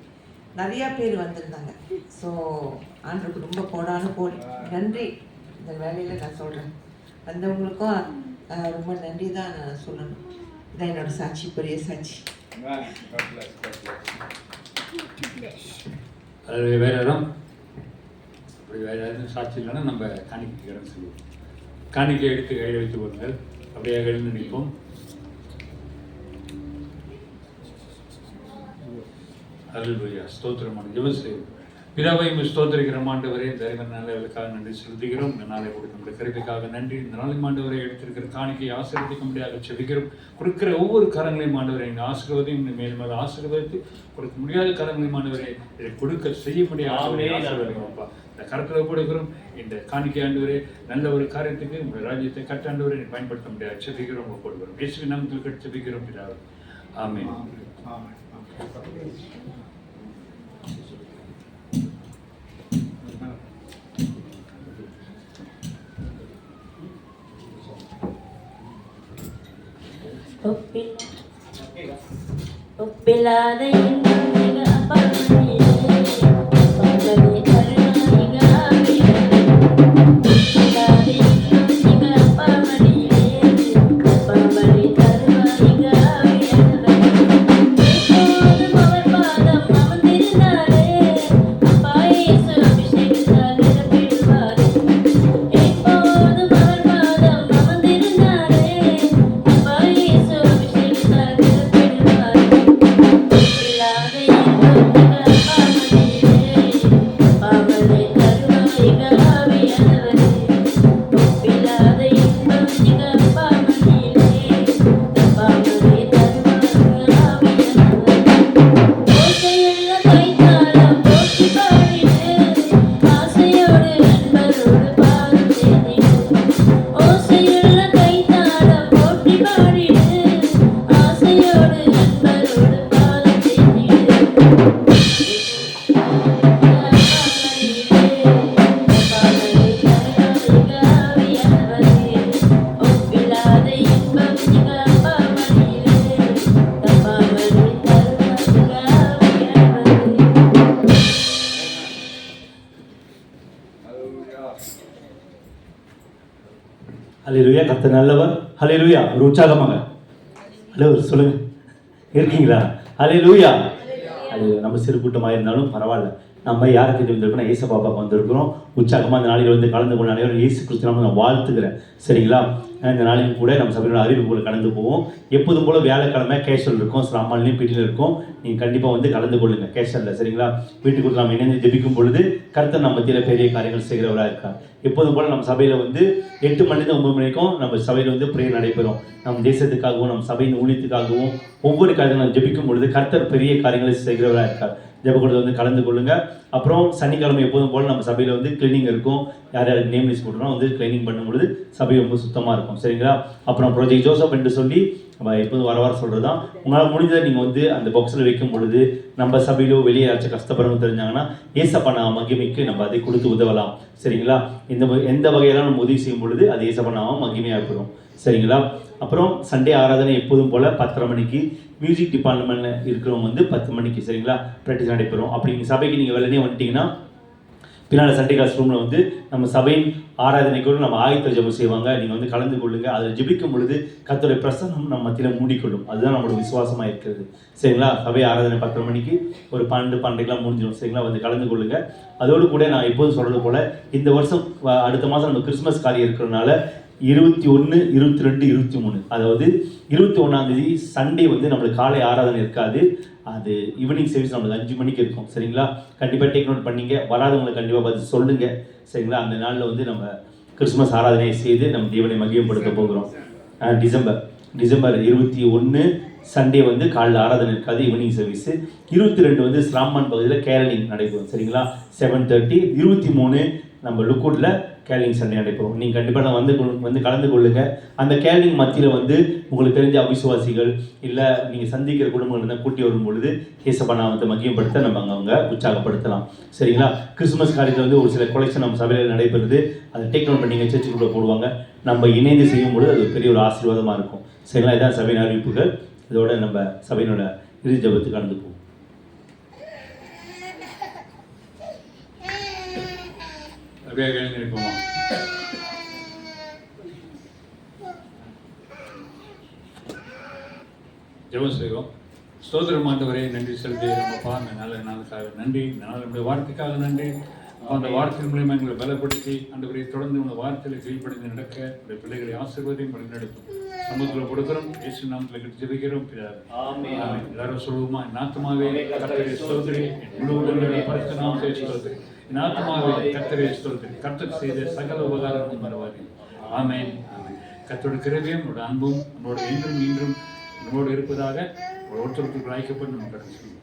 நிறையா பேர் வந்திருந்தாங்க. ஸோ ஆண்டவருக்கு ரொம்ப கோடான கோடி நன்றி இந்த வேலையில் நான் சொல்கிறேன். வந்தவங்களுக்கும் ரொம்ப நன்றி தான் நான் சொல்லணும். இதான் என்னோட சாட்சி, பெரிய சாட்சி. அது வேற இடம் அப்படி வேற எதுவும் சாட்சி இல்லைன்னா நம்ம காணிக்கை இடம் சொல்லுவோம். காணிக்கை எடுத்து கையில் வைத்து கொள்ளுங்கள். அப்படியே எழுந்து நிற்போம். அல்லேலூயா. ஸ்தோத்திரமான ஜெபம் செய்வோம். பிதாவையும் ஸ்தோத்திரிக்கிறோம் ஆண்டவரே. இந்த நாளுக்காக நன்றி செலுத்துகிறோம். இந்த நாளை கொடுத்த நம்முடைய கருவிக்காக நன்றி. இந்த நாளில் ஆண்டவரை எடுத்திருக்கிற காணிக்கையை ஆசீர்வதிக்க முடியாத செபிக்கிறோம். கொடுக்கிற ஒவ்வொரு கரங்களையும் ஆண்டவரை இந்த ஆசீர்வாதையும் மேலும் மேலும் ஆசீர்வதித்து கொடுக்க முடியாத கரங்களையும் ஆண்டவரை இதை கொடுக்க செய்ய முடியாது. இந்த கரத்தில் கொடுக்கிறோம். இந்த காணிக்கை ஆண்டவரே நல்ல ஒரு காரியத்துக்கு உங்களுடைய ராஜ்யத்தை கட்டாண்டவரை பயன்படுத்த முடியாது செபிக்கிறோம். கொடுக்கிறோம். இயேசுவின் நாமத்தில் கட்டி செபிக்கிறோம் பிதாவே. ஆமென். ஒப்பில்லாத இன்பம் மிக அபரிமிதமே. ஒப்பில்லாத இன்பம் மிக அபரிமிதமே. அப்பமணி தருவாயிக ஆவியானவரே. எப்போதும் அவர் பாதம் அமர்ந்திருந்தாரே. அப்பா இயேசு அபிஷேகத்தால் நிரப்பிடுவாரே. எப்போதும் அவர் பாதம் அமர்ந்திருந்தாரே. அப்பா இயேசு அபிஷேகத்தால் நிரப்பிடுவாரே. ஒப்பில்லாத இன்பம் மிக அபரிமிதமே. அப்பமணி தருவாயிக ஆவியானவரே. ஒப்பில்லாத இன்பம் மிக அபரிமிதமே. அப்பமணி தருவாயிக ஆவியானவரே. ஓசையுள்ள கைத்தாளம் போற்றி பாடிடு. ஆசையோடு நண்பரோடு பாடும் செய்திடு. ஓசையுள்ள கைத்தாளம் போற்றி பாடிடு. ஆசையோடு நண்பரோடு பாடும் செய்திடு. ஒப்பில்லாத இன்பம் மிக அபரிமிதமே. அப்பமணி தருவாயிக ஆவியானவரே. ஹல்லேலூயா. கர்த்தர் நல்லவர். ஹல்லேலூயா. ஒரு உற்சாகமாக ஹலோ சொல்லுங்க, இருக்கீங்களா? ஹல்லேலூயா. அது நம்ம சிறு கூட்டமாக இருந்தாலும் பரவாயில்ல. நம்ம யாருக்கு வந்திருக்கோம்? ஏசப்பாப்பாக்கு வந்திருக்கிறோம். உற்சாகமாக இந்த நாளில் வந்து கலந்து கொண்ட அனைவரும் இயேசு கிறிஸ்து நாமத்தில் நான் வாழ்த்துக்கிறேன். சரிங்களா? இந்த நாளிலும் கூட நம்ம சபையோட அறிவிப்புகளை கலந்து போவோம். எப்போதும் போல் வியாழக்கிழமை கேஷுவல் இருக்கும், ஸ்ராமாலையும் பீட்டில் இருக்கும். நீங்கள் கண்டிப்பாக வந்து கலந்து கொள்ளுங்க கேஷுவலில். சரிங்களா? வீட்டுக்குள்ள நம்ம இணைந்து ஜெபிக்கும் பொழுது கர்த்தர் நம்ம மத்தியில் பெரிய காரியங்கள் செய்கிறவராக இருக்கார். எப்போதும் போல் நம்ம சபையில் வந்து 8 மணிலேருந்து 9 மணி வரைக்கும் நம்ம சபையில் வந்து பிரேயர் நடைபெறும். நம்ம தேசத்துக்காகவும் நம்ம சபையின் ஊழியத்துக்காகவும் ஒவ்வொரு காரியங்களும் நம்ம ஜெபிக்கும் பொழுது கர்த்தர் பெரிய காரியங்களை செய்கிறவராக இருக்கார். ஜெபக்கூடத்தில் வந்து கலந்து கொள்ளுங்க. அப்புறம் சனிக்கிழமை எப்போதும் போல் நம்ம சபையில் வந்து கிளீனிங் இருக்கும். யார் யாருக்கு நேம் லிஸ்ட் போட்டுறோம் வந்து கிளீனிங் பண்ணும்பொழுது சபை ரொம்ப சுத்தமாக இருக்கும். சரிங்களா? அப்புறம் ப்ராஜெக்ட் ஜோசப் என்று சொல்லி நம்ம எப்போதும் வர சொல்கிறது தான். உங்களால் முடிஞ்சதை நீங்கள் வந்து அந்த பாக்ஸில் வைக்கும் பொழுது நம்ம சபையிலோ வெளியே யாராச்சும் கஷ்டப்படுறவங்க தெரிஞ்சாங்கன்னா ஏசப்பா மகிமைக்கு நம்ம அதை கொடுத்து உதவலாம். சரிங்களா? எந்த வகையெல்லாம் நம்ம உதவி செய்யும் பொழுது அது ஏசப்பா மகிமையாக இருக்கிறோம். சரிங்களா? அப்புறம் சண்டே ஆராதனை எப்போதும் போல் 10:30 மணிக்கு மியூசிக் டிபார்ட்மெண்ட்டில் இருக்கிறவங்க வந்து 10 மணிக்கு சரிங்களா ப்ராக்டிஸ் நடைபெறும். அப்படி நீங்கள் சபைக்கு நீங்கள் வெள்ளனே வந்துட்டிங்கன்னா பின்னால் சண்டே கிளாஸ் ரூமில் வந்து நம்ம சபையின் ஆராதனைக்கு நம்ம ஆயத்த ஜெபம் செய்வாங்க. நீங்கள் வந்து கலந்து கொள்ளுங்க. அதில் ஜெபிக்கும் பொழுது கர்த்தருடைய பிரசன்னம் நம்ம மத்தியில் மூடிக்கொள்ளும். அதுதான் நம்மளோட விசுவாசமாக இருக்கிறது. சரிங்களா? சபை ஆராதனை 10:30 மணிக்கு ஒரு 12-12:30 முடிஞ்சிடும். சரிங்களா? வந்து கலந்து கொள்ளுங்க. அதோடு கூட நான் எப்போதும் சொல்கிறது போல் இந்த வருஷம் அடுத்த மாதம் நம்ம கிறிஸ்மஸ் காரியம் இருக்கிறதுனால 21, 22, 23 அதாவது 21ஆம் தேதி சண்டே வந்து நம்மளுக்கு காலை ஆராதனை இருக்காது. அது ஈவினிங் சர்வீஸ் நம்மளுக்கு 5 மணிக்கு இருக்கும். சரிங்களா? கண்டிப்பாக டேக் நோட் பண்ணிங்க. வராதவங்களை கண்டிப்பாக பார்த்து சொல்லுங்கள். சரிங்களா? அந்த நாளில் வந்து நம்ம கிறிஸ்மஸ் ஆராதனையை செய்து நம்ம தேவனை மகிமைப்படுத்த போகிறோம். டிசம்பர் 21 சண்டே வந்து காலையில் ஆராதனை இருக்காது, ஈவினிங் சர்வீஸு. 22 வந்து ஸ்ராமான் பகுதியில் கேரளிங் நடைபெறும். சரிங்களா? 7:30. 23 நம்ம லுக்கூட்டில் கேரளிங் சண்டே நடைபெறும். நீங்கள் கண்டிப்பாக நான் வந்து கலந்து கொள்ளுங்கள். அந்த கேரளிங் மத்தியில் வந்து உங்களுக்கு தெரிஞ்ச அவிசுவாசிகள் இல்லை நீங்கள் சந்திக்கிற குடும்பங்கள் இருந்தால் கூட்டி வரும் பொழுது ஏசப்பா நாமத்தை மகிமைப்படுத்த நம்ம அவங்க உற்சாகப்படுத்தலாம். சரிங்களா? கிறிஸ்துமஸ் காரியத்தில் வந்து ஒரு சில கொலெக்ஷன் நம்ம சபையில் நடைபெறுது. அதை டேக் நோட் பண்ணிங்க. சர்ச்சுக்குள்ளே போடுவாங்க. நம்ம இணைந்து செய்யும் பொழுது அது பெரிய ஒரு ஆசீர்வாதமாக இருக்கும். சரிங்களா? இதான் சபையின் அறிவிப்புகள். இதோட நம்ம சபையினோட இறுதி ஜெபத்துக்கு கலந்து போவோம். இருப்போமா? ஜெபம் செய்வோம். ஸ்தோத்திரம் ஆண்டவரே, நன்றி செலுத்துகிறோம்ப்பா. இந்த நல்ல நாளுக்காக நன்றி. இந்த நாள் நம்முடைய வார்த்தைக்காக நன்றி. அந்த வார்த்தை மூலியமாக எங்களை பலப்படுத்தி ஆண்டவரை தொடர்ந்து உங்கள் வார்த்தையில் கீழ்ப்படிந்து நடக்க உடைய பிள்ளைகளை ஆசீர்வாதம் வழிநடத்தும். சமூகத்தில் கொடுக்கிறோம். இயேசு நாமத்தில் ஜெபிக்கிறோம். எல்லாரும் சொல்லுவோமா? என் ஆத்துமாவே கர்த்தரை ஸ்தோத்திரி, முழு உள்ளமே பரிசுத்த நாமத்தை ஸ்தோத்திரி. என் ஆத்துமாவே கர்த்தரை ஸ்தோத்திரி, கர்த்தர் செய்த சகல உபகாரமும் மறவாதே. ஆமென். கர்த்தருடைய கிருபையும் நம்முடைய அன்பும் நம்மளோட இன்றும் நம்மளோடு இருப்பதாக ஒருத்தருக்கு ஐக்கப்பட்டு நம்ம கடந்து சொல்லுவோம்.